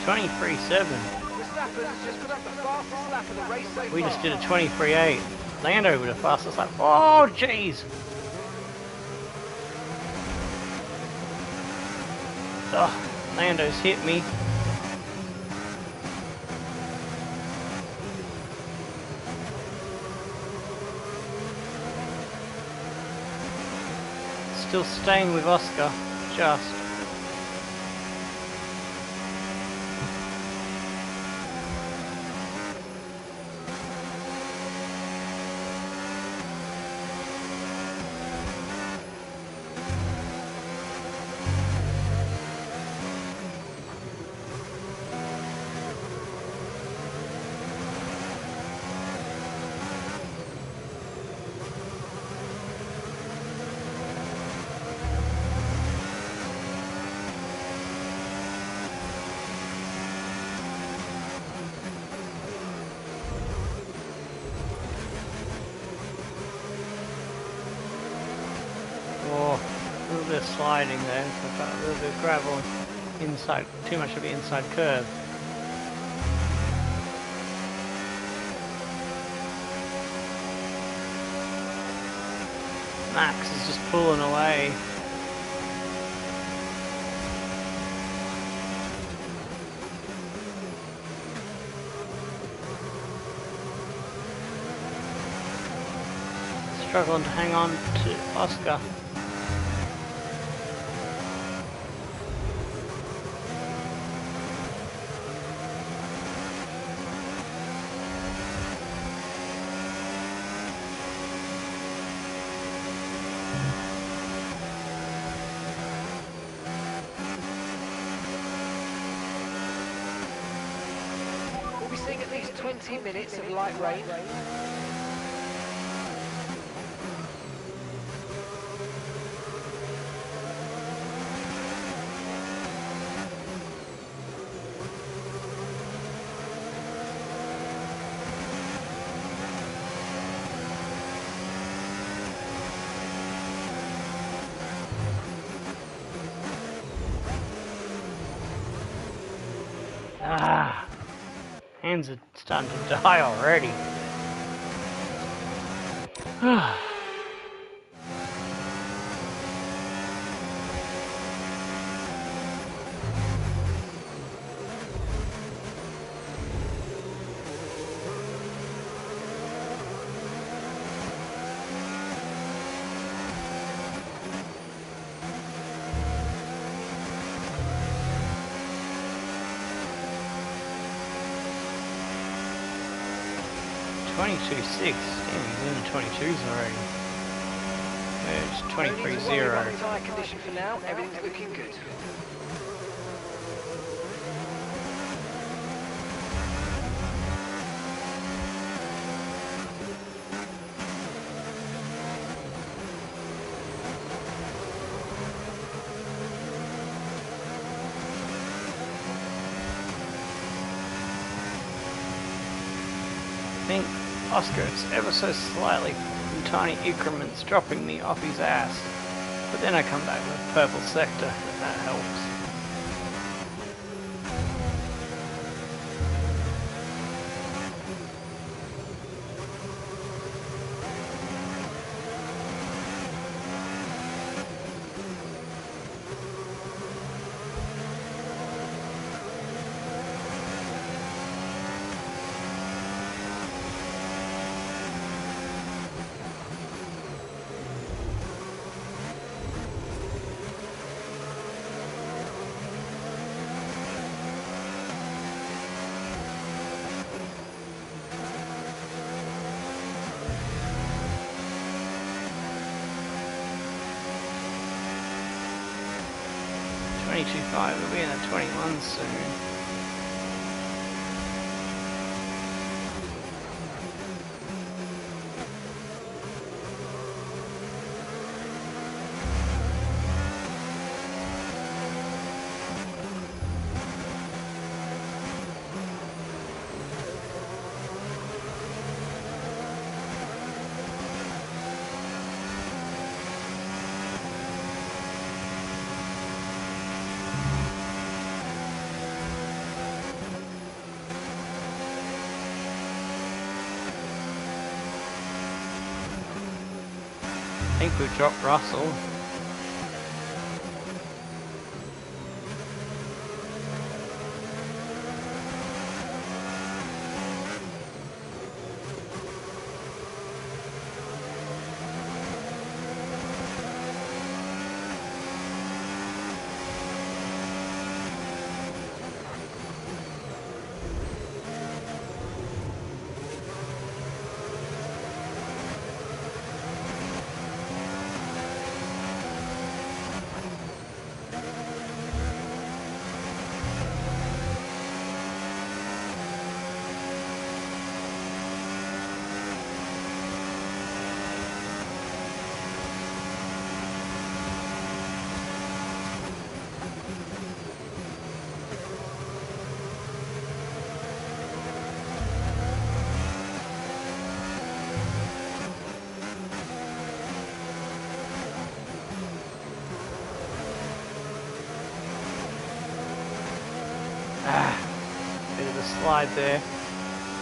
.23.7.
Verstappen's just put up the fastest lap of the race so
We
far.
just did a 23.8. Lando with the fastest lap. Oh, jeez! Oh, Lando's hit me. Still staying with Oscar, just. Oh, a little bit of sliding there. I've got a little bit of gravel inside, too much of the inside curve. Max is just pulling away. Struggling to hang on to Oscar.
We'll be seeing at least 20 minutes of light rain.
Ah, hands are starting to die already. .22.6. Damn, he's in the 22s already. It's
No need to worry
23.0.
about the tyre condition for now. Everything's looking good.
think Oscar is ever so slightly in tiny increments dropping me off his ass. But then I come back with purple sector, if that helps. We'll be in the 21 soon. I think we've dropped Russell. Bit of a slide there.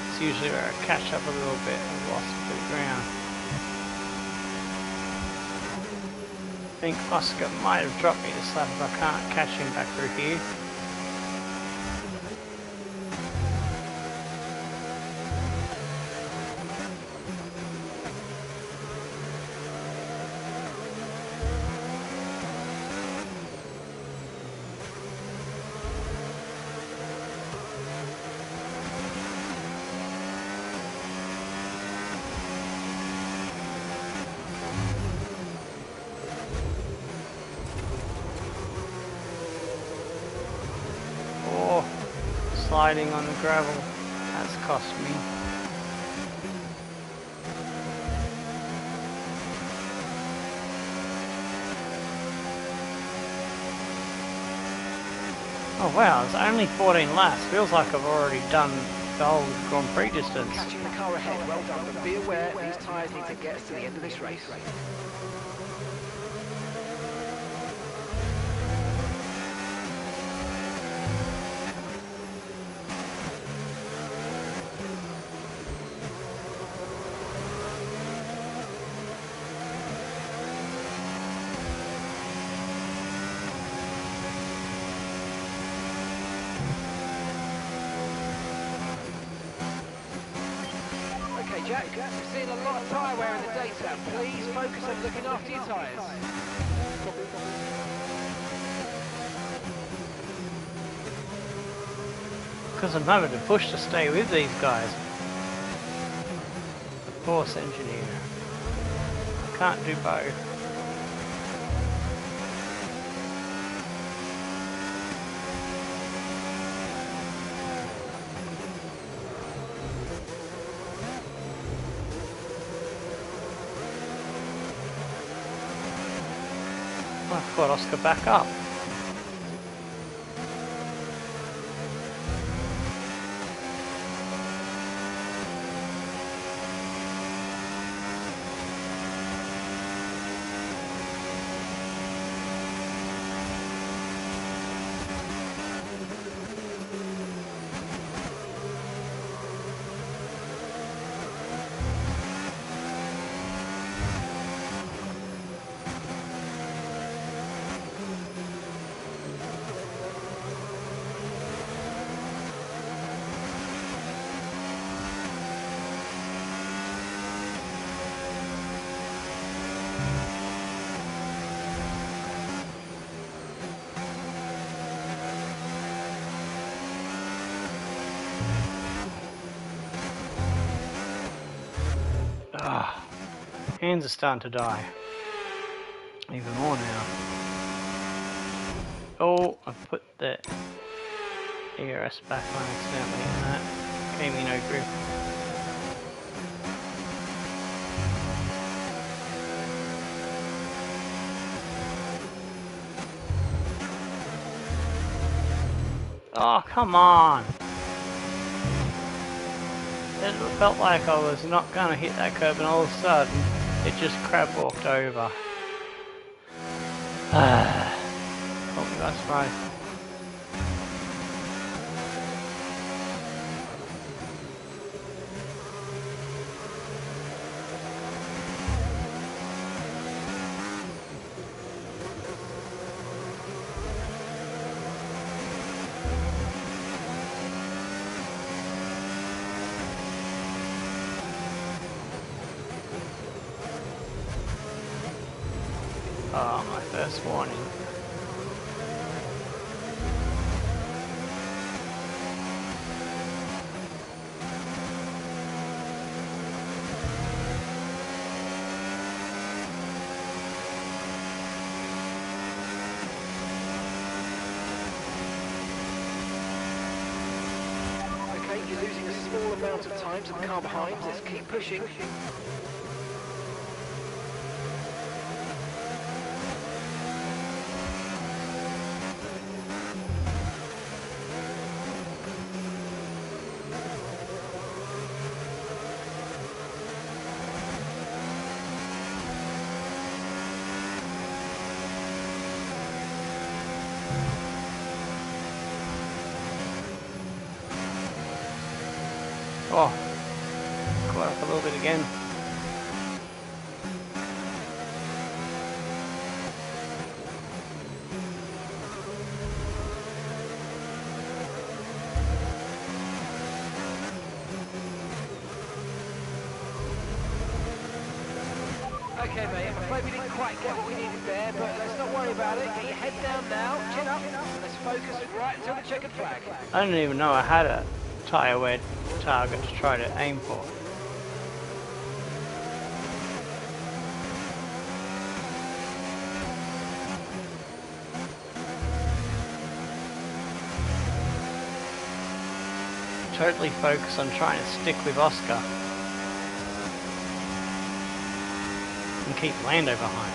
It's usually where I catch up a little bit and lost a bit of ground. I think Oscar might have dropped me this lap if I can't catch him back through here. Sliding on the gravel, that's cost me. Oh wow, it's only 14 laps. Feels like I've already done the whole Grand Prix distance.
Catching the car ahead, well done, but be aware these tyres need to get us to the end of this race. Jack, we've seen a lot of tyre wear in the data. Please focus on looking after your tyres.
Because I'm having to push to stay with these guys. The force engineer. I can't do both. I've got Oscar back up. Hands are starting to die. Even more now. Oh, I put the ERS back on accidentally and that gave me no grip. Oh, come on! It felt like I was not going to hit that curb and all of a sudden it just crab walked over. Oh, that's right. Oh, my first warning.
Okay, you're losing a small amount of time to the car behind. Let's keep pushing.
Oh, caught up a little bit again.
Okay, mate, I'm afraid we didn't quite get what we needed there, but let's not worry about it. Get your head down now, chin up, and let's focus right until the checkered flag.
I didn't even know I had a tyre wear target to try to aim for. Totally focused on trying to stick with Oscar and keep Lando behind.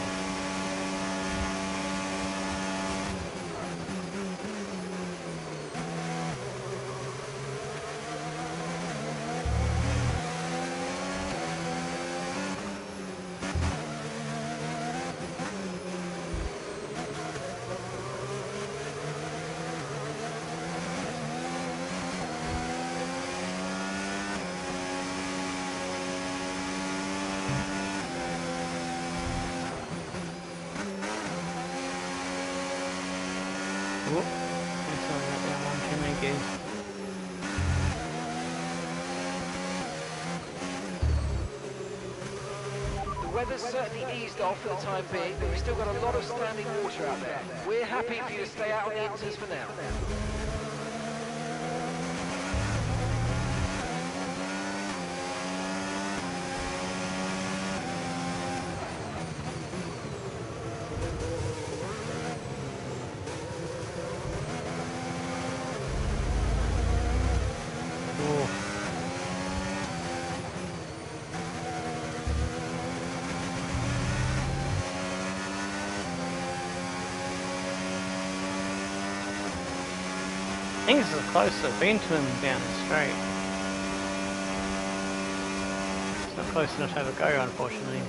Whoop. That's all right, that one can make it.
The weather's certainly eased off for the time being, but we've still got a lot of standing water out there. We're happy for you to stay out on the inters for now.
I think this is the closest I've been to him down the straight. It's not close enough to have a go, unfortunately.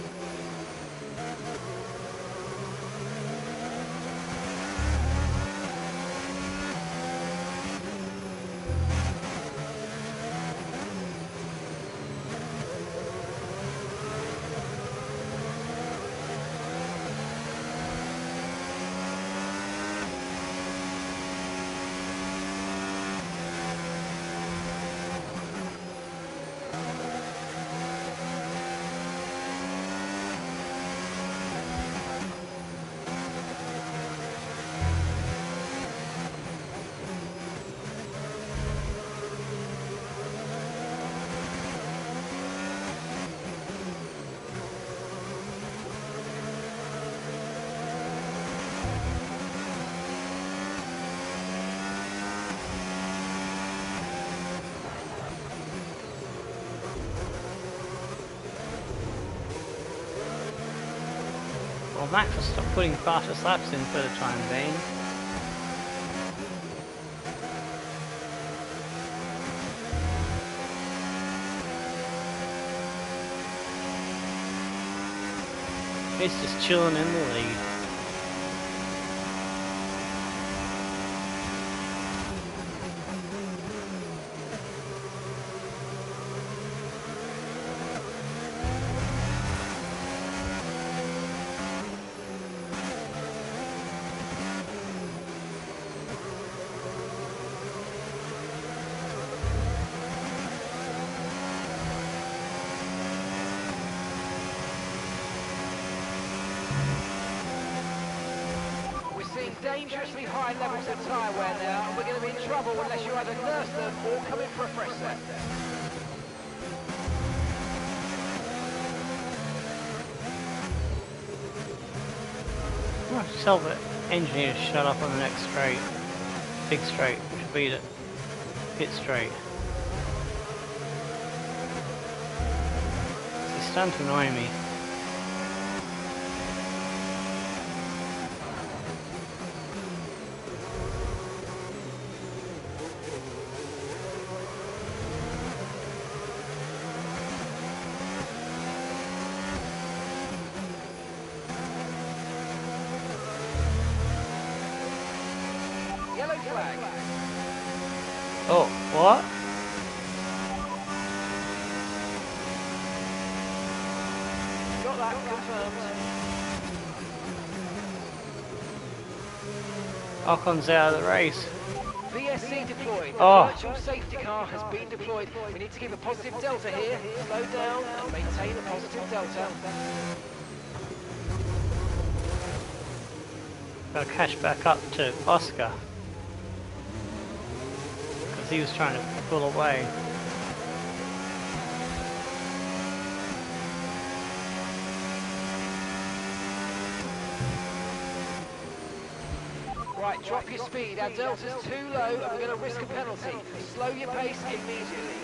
Well, Max will stop putting fastest laps in for the time being. He's just chilling in the lead.
Seeing dangerously high levels of tyre wear now, and we're going to be in trouble unless you either nurse them or come in for a fresh set.
I'll tell the engineer to shut up on the next straight. Big straight, to beat it. Pit straight. He's starting to annoy me.
Yellow flag.
Oh, what?
Got that confirmed.
Ocon's out of the race.
VSC deployed.
Oh.
The virtual safety car has been deployed. We need to keep a positive delta here. Slow down and maintain a positive delta.
Gotta catch back up to Oscar. Because he was trying to pull away.
Right, drop your speed. Our delta's too low and we're going to risk a penalty. Slow your pace immediately.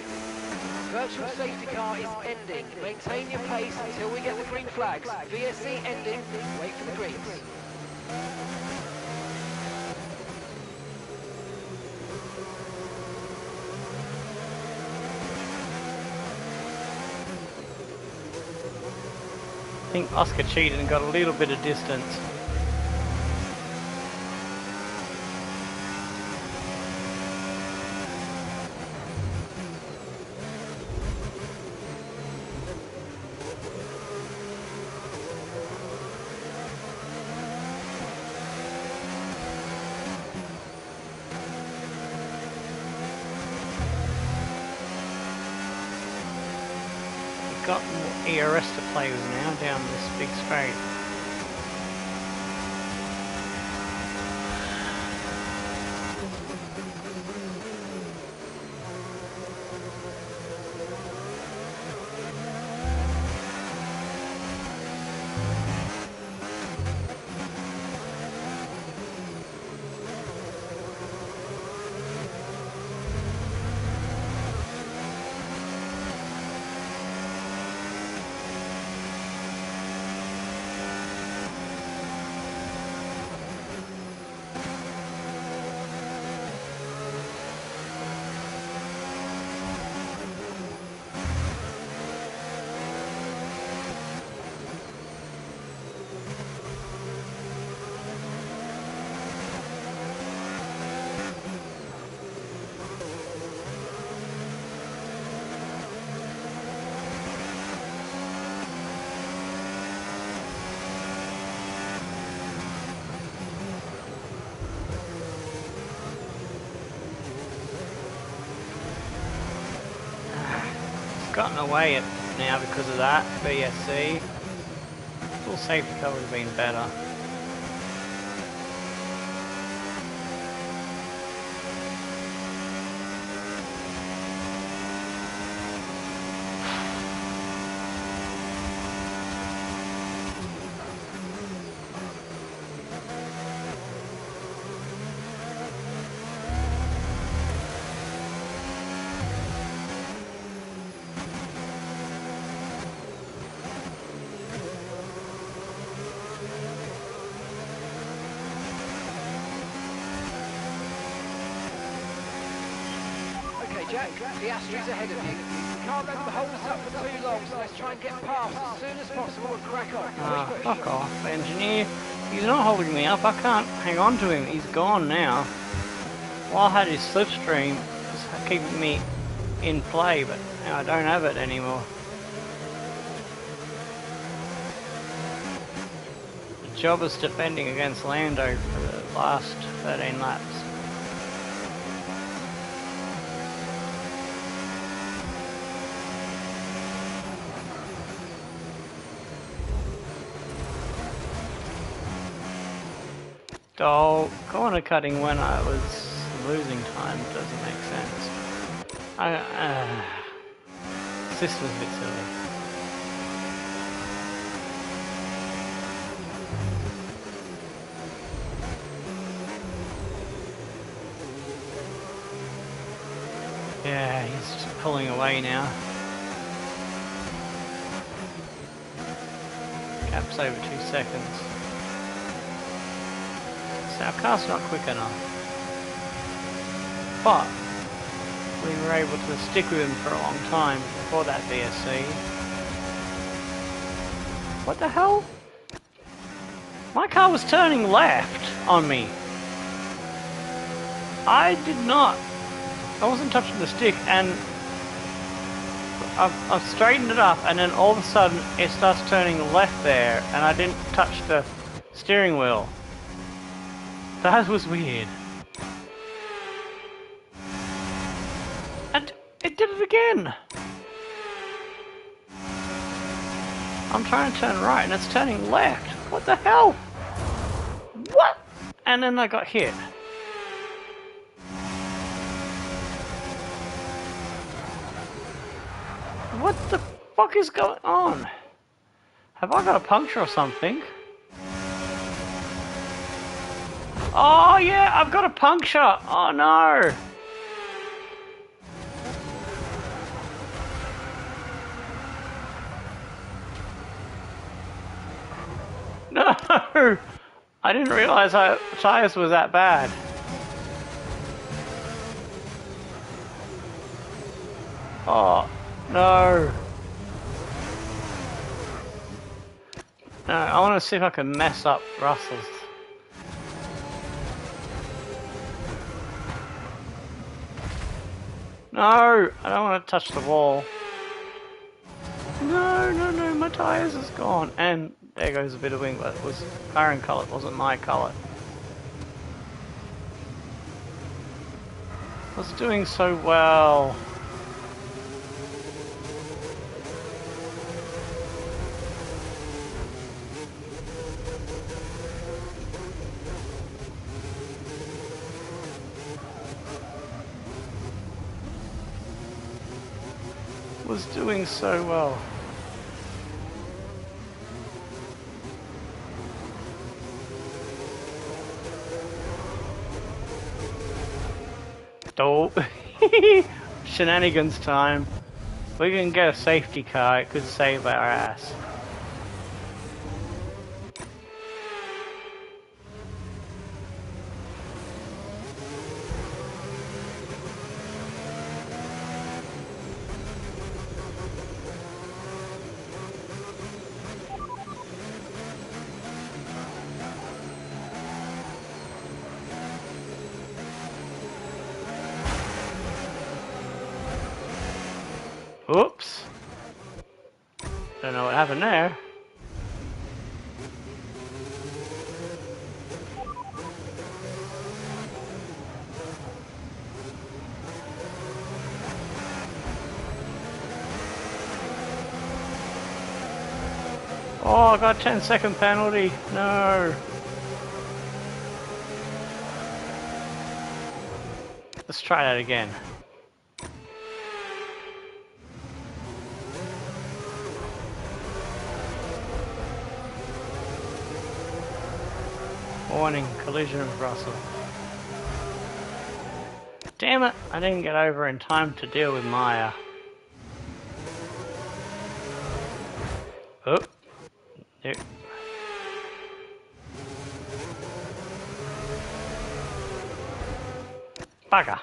Virtual safety car is ending. Maintain your pace until we get the green flags. VSC ending. Wait for the greens.
I think Oscar cheated and got a little bit of distance. Got more ERS to play with now down this big straight. Gotten away it now because of that, VSC. Full safety car would have been better.
Jack, Piastri's ahead of you. We can't let them hold us up for too long, so let's try and get past as soon as possible and crack on.
Ah, fuck off, engineer. He's not holding me up. I can't hang on to him. He's gone now. Well, I had his slipstream just keeping me in play, but now I don't have it anymore. The job is defending against Lando for the last 13 laps. Oh, corner cutting when I was losing time doesn't make sense. This was a bit silly. Yeah, he's just pulling away now. Gap's over 2 seconds. So our car's not quick enough. But we were able to stick with him for a long time before that VSC. What the hell? My car was turning left on me. I did not. I wasn't touching the stick, and I've straightened it up, and then all of a sudden it starts turning left there, and I didn't touch the steering wheel. That was weird. And it did it again. I'm trying to turn right, and it's turning left. What the hell? What? And then I got hit. What the fuck is going on? Have I got a puncture or something? Oh yeah, I've got a puncture! Oh no! No! I didn't realise our tyres were that bad. Oh, no. No, I want to see if I can mess up Russell's. No, I don't want to touch the wall. No, no, no, my tyres is gone. And there goes a bit of wing, but it was Byron colour, it wasn't my colour. I was doing so well. Was doing so well. Oh, shenanigans time. We can get a safety car, it could save our ass. Oops. Don't know what happened there. Oh, I got a 10-second penalty. No. Let's try that again. Warning, collision with Russell. Damn it, I didn't get over in time to deal with Maya. Oh. There. Bugger.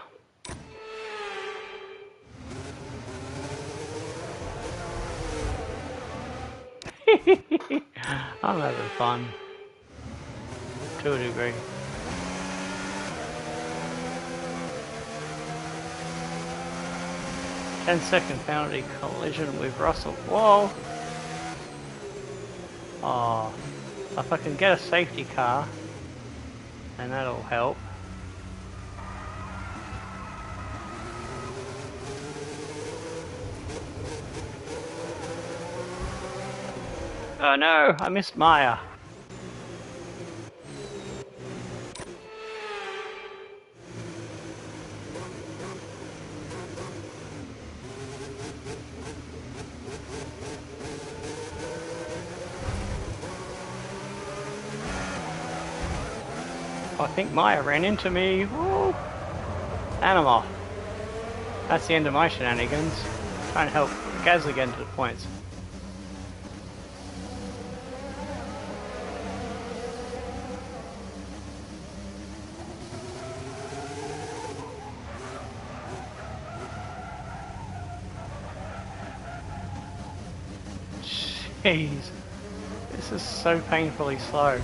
I'm having fun. To a degree. Ten-second penalty collision with Russell. Whoa! Oh, if I can get a safety car, then that'll help. Oh no, I missed Maya. I think Maya ran into me. Woo! And I'm off. That's the end of my shenanigans. Trying to help Gasly get into the points. Jeez. This is so painfully slow.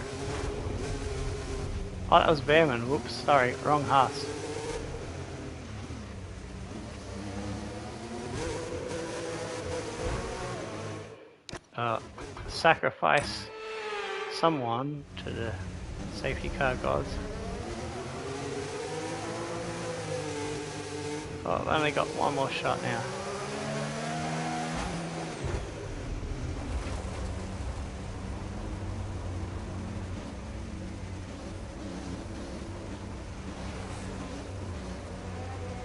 Oh, that was Behrman. Whoops, sorry, wrong Haas. Sacrifice someone to the safety car gods. Oh, I've only got one more shot now.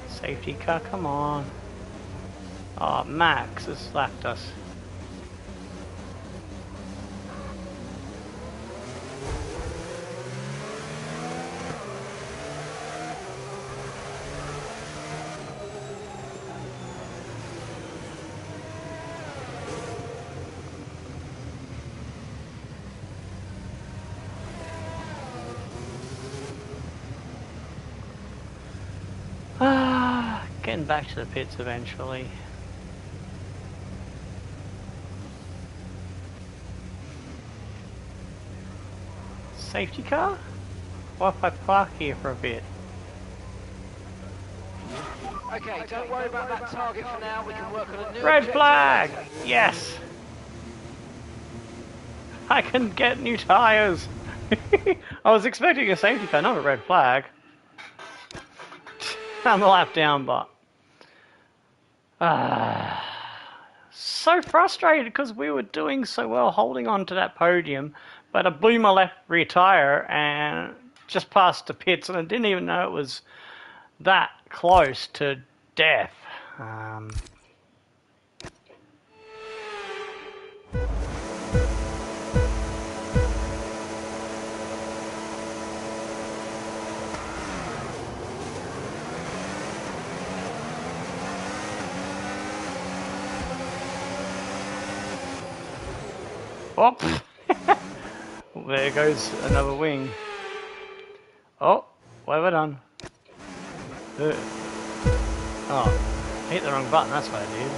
Safety car, come on. Oh, Max has slapped us. Getting back to the pits eventually. Safety car? What if I park here for a bit?
Okay, don't worry about that target for now. We can work on a new
Red
objective
flag!
later.
Yes! I can get new tyres! I was expecting a safety car, not a red flag. I'm a lap down, but... so frustrated because we were doing so well holding on to that podium, but I blew my left rear tyre and just passed the pits, and I didn't even know it was that close to death. Oh, there goes another wing. Oh, what have I done? Oh, I hit the wrong button, that's what I did.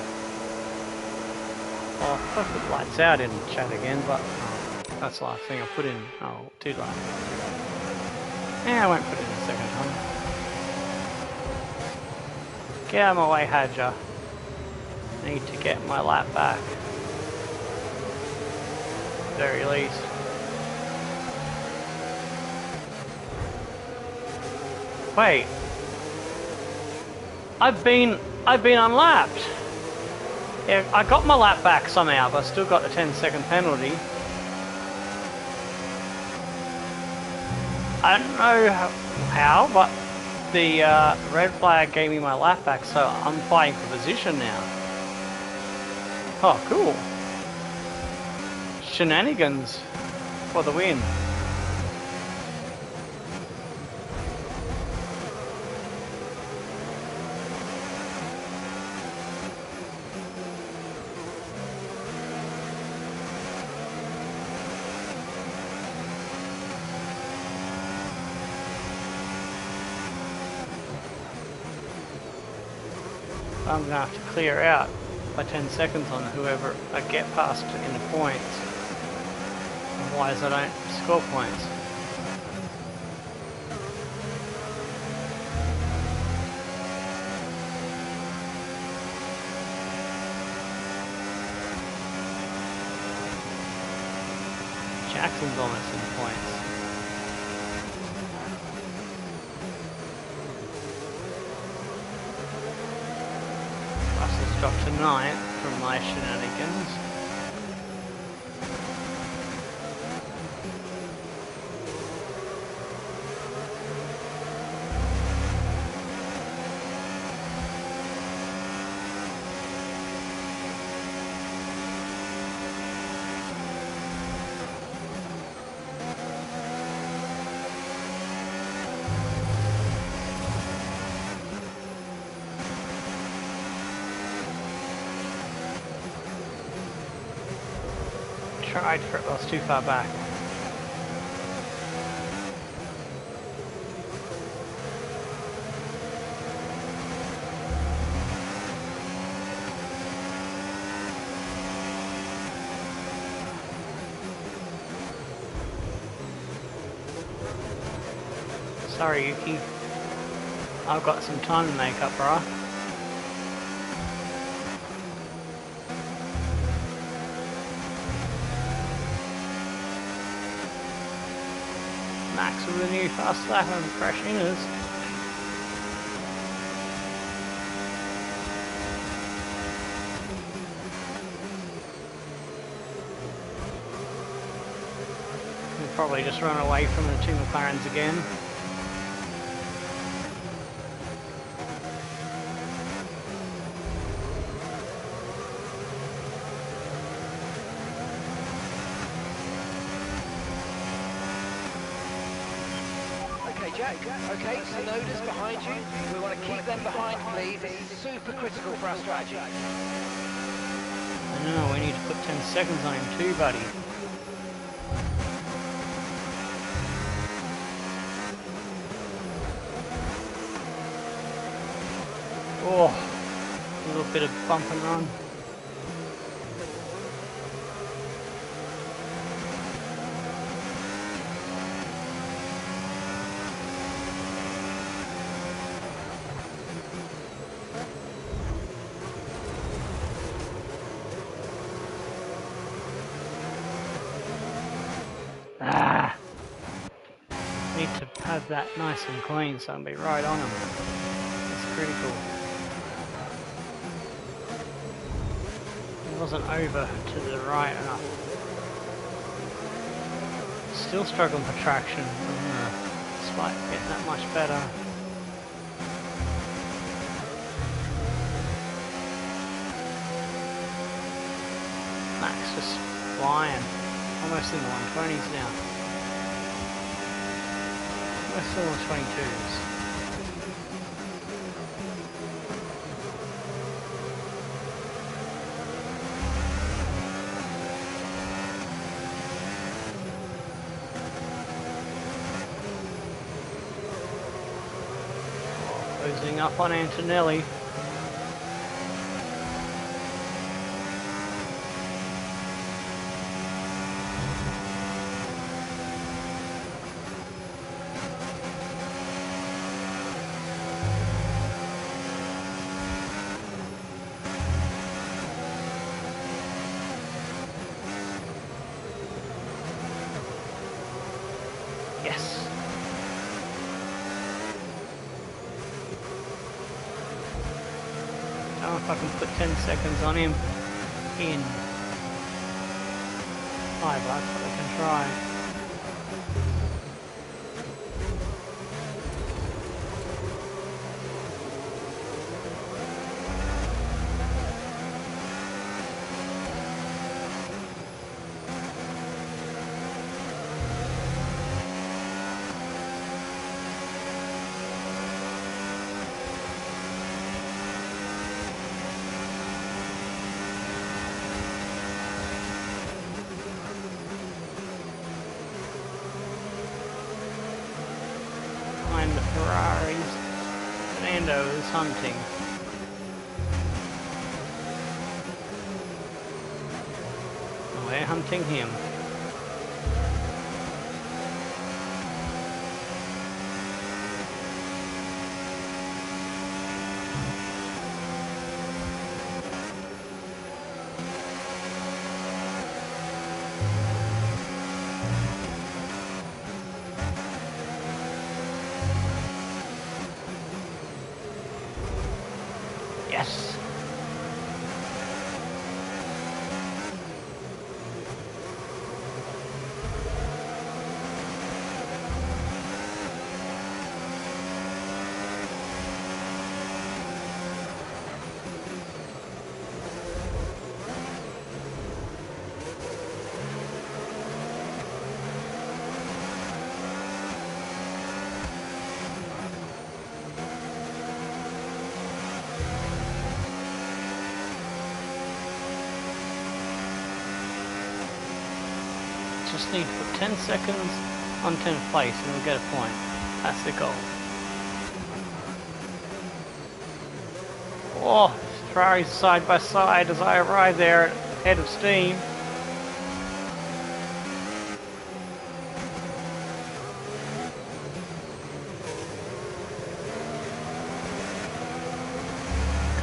Oh, I put lights out in chat again, but that's the last thing I put in. Oh, too late. Yeah, I won't put it in a second time. Get out of my way, Hadja. I need to get my lap back. Very least. Wait. I've been unlapped. Yeah, I got my lap back somehow, but I still got the 10-second penalty. I don't know how, but the red flag gave me my lap back, so I'm fighting for position now. Oh, cool. Shenanigans for the win. I'm gonna have to clear out by 10 seconds on whoever I get past in the points. Otherwise I don't score points. Jackson's almost in points. Russell's dropped to 9th from my shenanigans. Tried for it, but I was too far back. Sorry, Yuki. I've got some time to make up, brah. Max with a new fast lap and fresh inners. He'll probably just run away from the two McLarens again.
Okay, so Noda's behind you. We want to keep them behind, please. This is super critical for our strategy.
I know, we need to put 10 seconds on him too, buddy. Oh, a little bit of bump and run. Need to have that nice and clean so I'll be right on them. It's critical. It wasn't over to the right enough. Still struggling for traction, despite getting that much better. Max just flying. Almost in the 120s now. We're still on 22s. Closing up on Antonelli. Yes. I don't know if I can put 10 seconds on him in 5 laps, but I can try. The Ferraris. Fernando is hunting. We're hunting him. just need to put 10 seconds on 10th place and we'll get a point. That's the goal. Oh, Ferraris side by side as I arrive there at head of steam.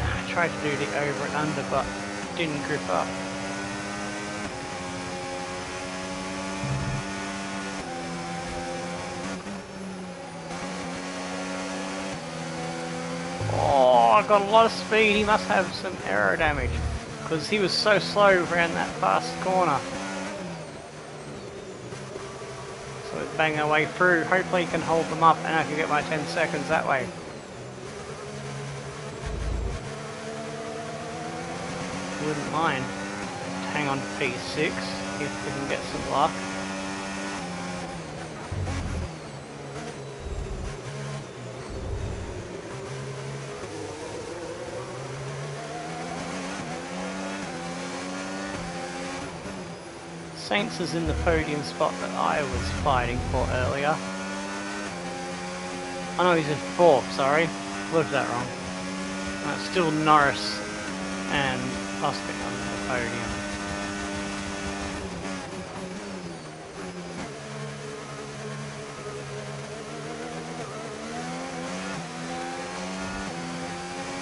I tried to do the over and under but didn't grip up. Oh, I got a lot of speed. He must have some aero damage because he was so slow around that fast corner. So we bang our way through. Hopefully he can hold them up and I can get my 10 seconds that way. Wouldn't mind to hang on to P6 if we can get some luck. Saints is in the podium spot that I was fighting for earlier. Oh no, he's in 4th, sorry. Looked that wrong. It's still Norris and Oscar on the podium.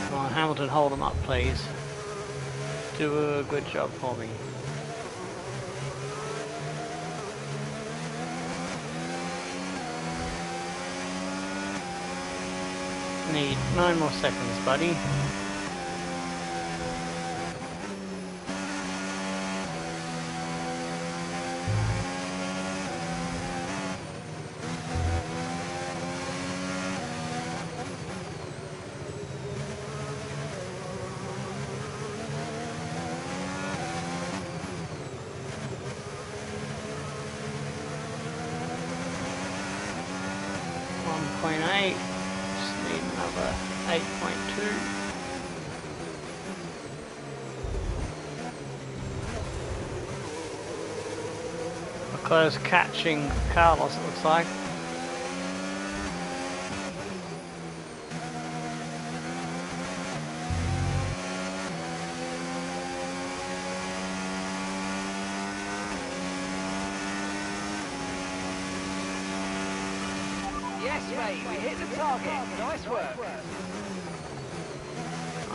Come on, Hamilton, hold him up, please. Do a good job for me. Need 9 more seconds, buddy. .8. Just need another 8.2. We're close catching Carlos, it looks like.
Yes, mate, we hit the target. Nice work.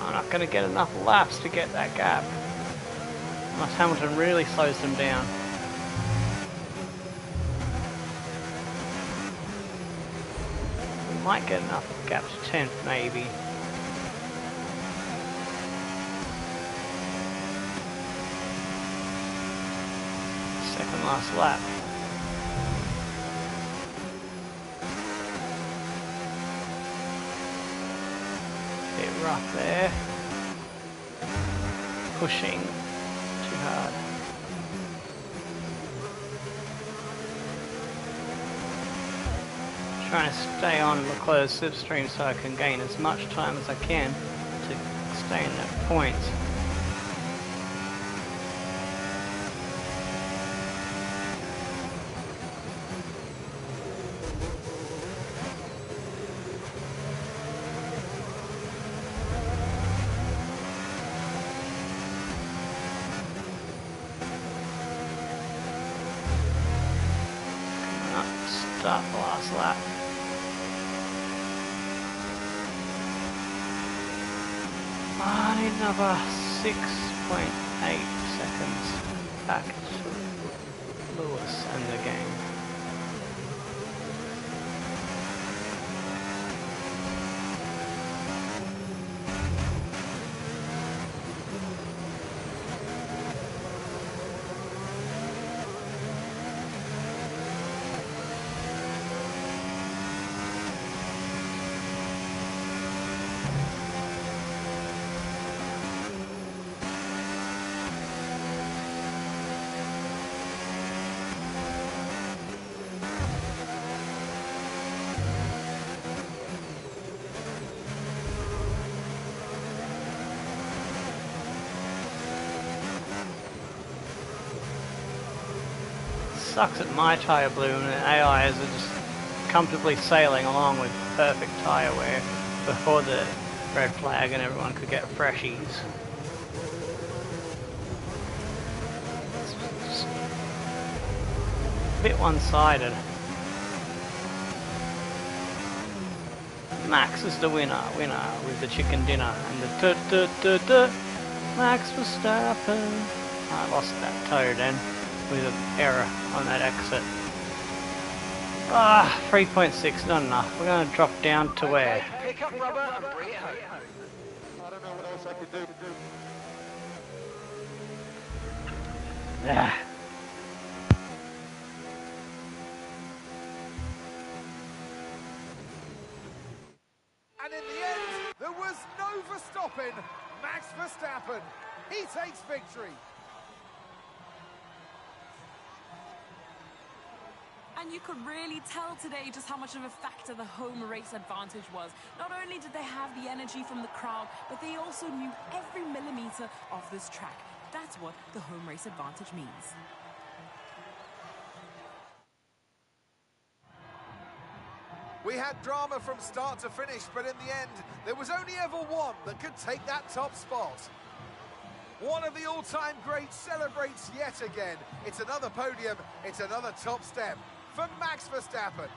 I'm not going to get enough laps to get that gap. Unless Hamilton really slows them down. We might get enough gap to 10th, maybe. Second last lap. Rough there. Pushing too hard. Trying to stay on Leclerc's slipstream so I can gain as much time as I can to stay in that point. Start the last lap. I need another 6.8 seconds back to Lewis and the game. sucks that my tyre blew and the AIs are just comfortably sailing along with perfect tyre wear before the red flag and everyone could get freshies. It's just a bit one-sided. Max is the winner with the chicken dinner and the Max Verstappen. I lost that toe then with an error on that exit. 3.6, not enough. We're going to drop down to where?
Pick up rubber and bring it home.
I don't know what else I could do.
Yeah.
And in the end, there was no Verstappen. Max Verstappen, he takes victory.
And you could really tell today just how much of a factor the home race advantage was. Not only did they have the energy from the crowd, but they also knew every millimeter of this track. That's what the home race advantage means.
We had drama from start to finish, but in the end, there was only ever one that could take that top spot. One of the all-time greats celebrates yet again. It's another podium, it's another top step for Max Verstappen.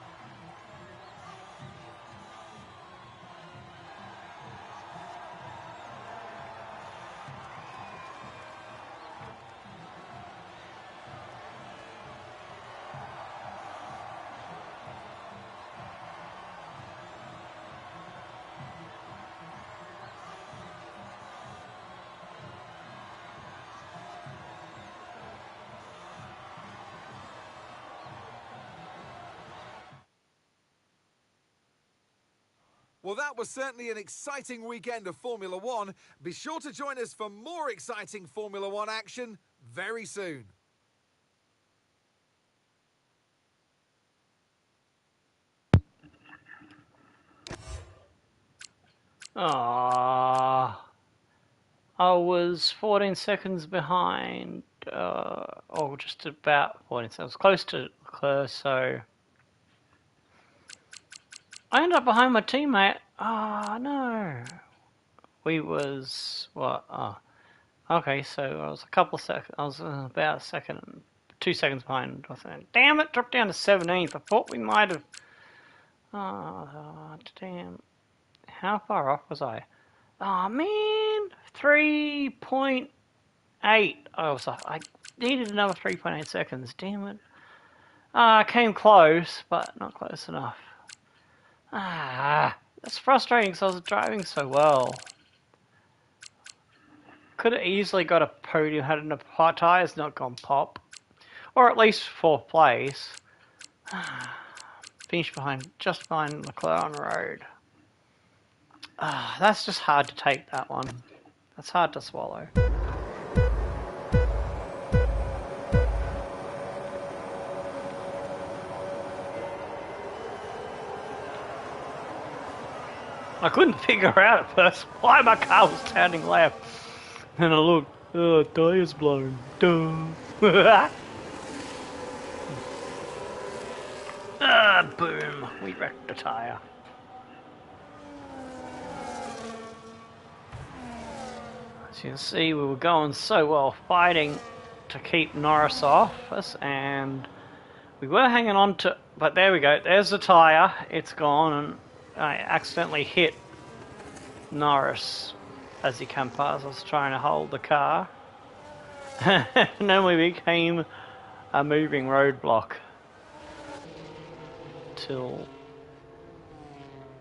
Well, that was certainly an exciting weekend of Formula One. Be sure to join us for more exciting Formula One action very soon.
I was 14 seconds behind, or just about 14 seconds. I was close to Leclerc, so I ended up behind my teammate. No. We was, what? Okay, so I was a couple of seconds, I was about a second, 2 seconds behind. I was saying, damn it, dropped down to 17th. I thought we might have, damn. How far off was I? Oh man, 3.8. I needed another 3.8 seconds. Damn it. I came close, but not close enough. That's frustrating because I was driving so well. Could have easily got a podium had the tyres not gone pop, or at least 4th place. Finished just behind Leclerc on the road. That's just hard to take, that one. That's hard to swallow. I couldn't figure out at first why my car was turning left. And I looked, tyre's blown. Duh. Boom. We wrecked the tyre. As you can see, we were going so well, fighting to keep Norris off us, and we were hanging on to, but there we go, there's the tyre, it's gone, and I accidentally hit Norris as he came past. I was trying to hold the car, and then we became a moving roadblock till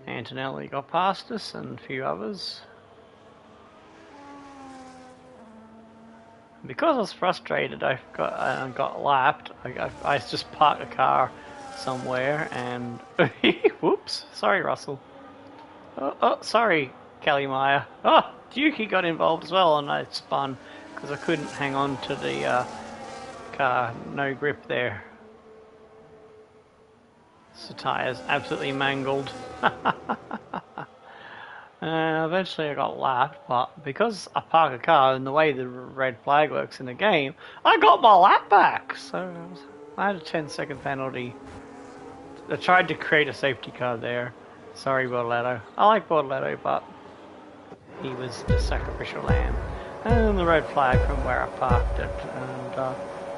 Antonelli got past us and a few others. Because I was frustrated, I got lapped. I just parked a car somewhere and whoops! Sorry, Russell. Oh, sorry, Kelly Meyer. Oh, Dukey got involved as well, and I spun because I couldn't hang on to the car. No grip there. So tyres absolutely mangled. Eventually I got lapped, but because I park a car and the way the red flag works in the game, I got my lap back. So I had a 10-second penalty. I tried to create a safety car there. Sorry, Bortoletto. I like Bortoletto, but he was the sacrificial lamb. And the red flag from where I parked it. And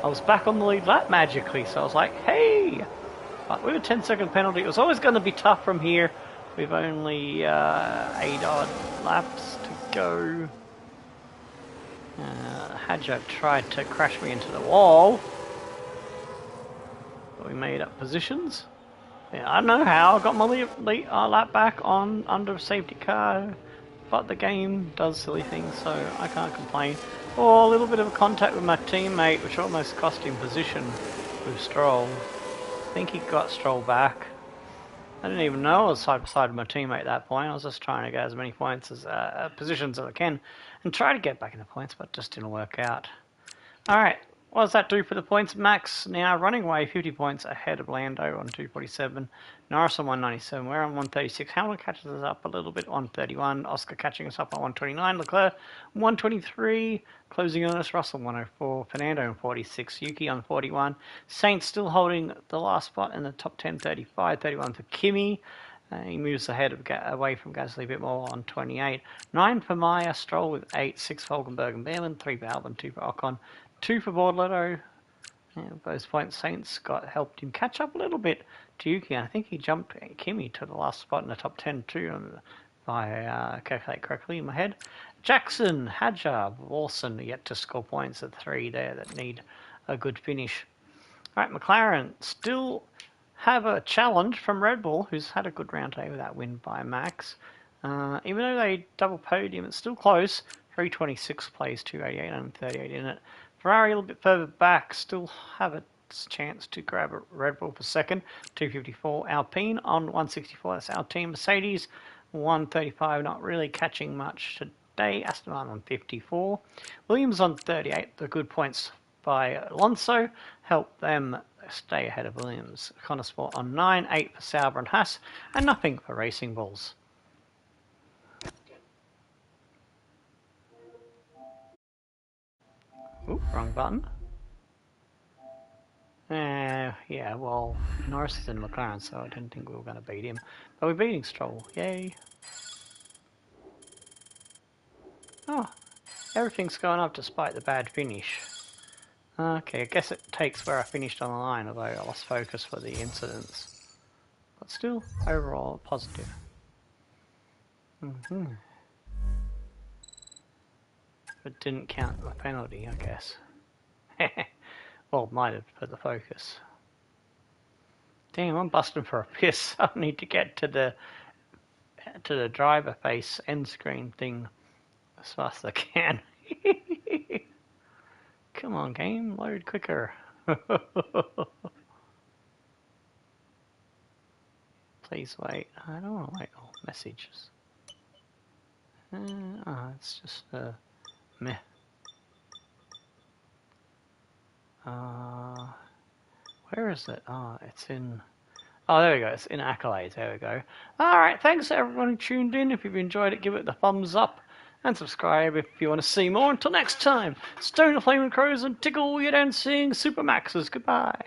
I was back on the lead lap magically, so I was like, hey! But with a 10-second penalty, it was always going to be tough from here. With only 8-odd laps to go. Hadja tried to crash me into the wall. But we made up positions. Yeah, I don't know how I got my lap back on under safety car, but the game does silly things, so I can't complain. Oh, a little bit of a contact with my teammate, which almost cost him position with Stroll. I think he got Stroll back. I didn't even know I was side by side with my teammate at that point. I was just trying to get as many points as positions as I can and try to get back into points, but it just didn't work out. Alright, what does that do for the points? Max now running away 50 points ahead of Lando on 247. Norris on 197. We're on 136. Hamilton catches us up a little bit, 131. Oscar catching us up on 129. Leclerc 123. Closing on us, Russell 104. Fernando on 46. Yuki on 41. Sainz still holding the last spot in the top 10, 35. 31 for Kimi. He moves ahead away from Gasly a bit more on 28. 9 for Maya. Stroll with 8. 6 for Hulkenberg and Behrman. 3 for Albon. 2 for Ocon. 2 for Bortoletto. Yeah, those points Saints helped him catch up a little bit to Yuki. I think he jumped Kimi to the last spot in the top 10 too, if I calculate correctly in my head. Jackson, Hadjar, Lawson yet to score points at 3 there that need a good finish. All right, McLaren still have a challenge from Red Bull, who's had a good round today with that win by Max. Even though they double podium, it's still close. 326 plays 288 and 38 in it. Ferrari a little bit further back, still have a chance to grab a Red Bull for second. 254. Alpine on 164, that's our team. Mercedes 135, not really catching much today. Aston Martin on 54. Williams on 38. The good points by Alonso help them stay ahead of Williams. Connor Sport on 9. 8 for Sauber and Haas, and nothing for Racing Bulls. Ooh, wrong button. Yeah, well, Norris is in McLaren, so I didn't think we were going to beat him. But we're beating Stroll, yay. Oh, everything's going up despite the bad finish. Okay, I guess it takes where I finished on the line, although I lost focus for the incidents. But still, overall, positive. It didn't count my penalty, I guess. Well, might have for the focus. Damn, I'm busting for a piss. I need to get to the driver face end screen thing as fast as I can. Come on, game, load quicker. Please wait. I don't want to wait all messages. It's just meh. Where is it? It's in... Oh, there we go. It's in accolades. There we go. Alright, thanks to everyone who tuned in. If you've enjoyed it, give it the thumbs up. And subscribe if you want to see more. Until next time, stone the flaming crows and tickle your dancing super maxes. Goodbye.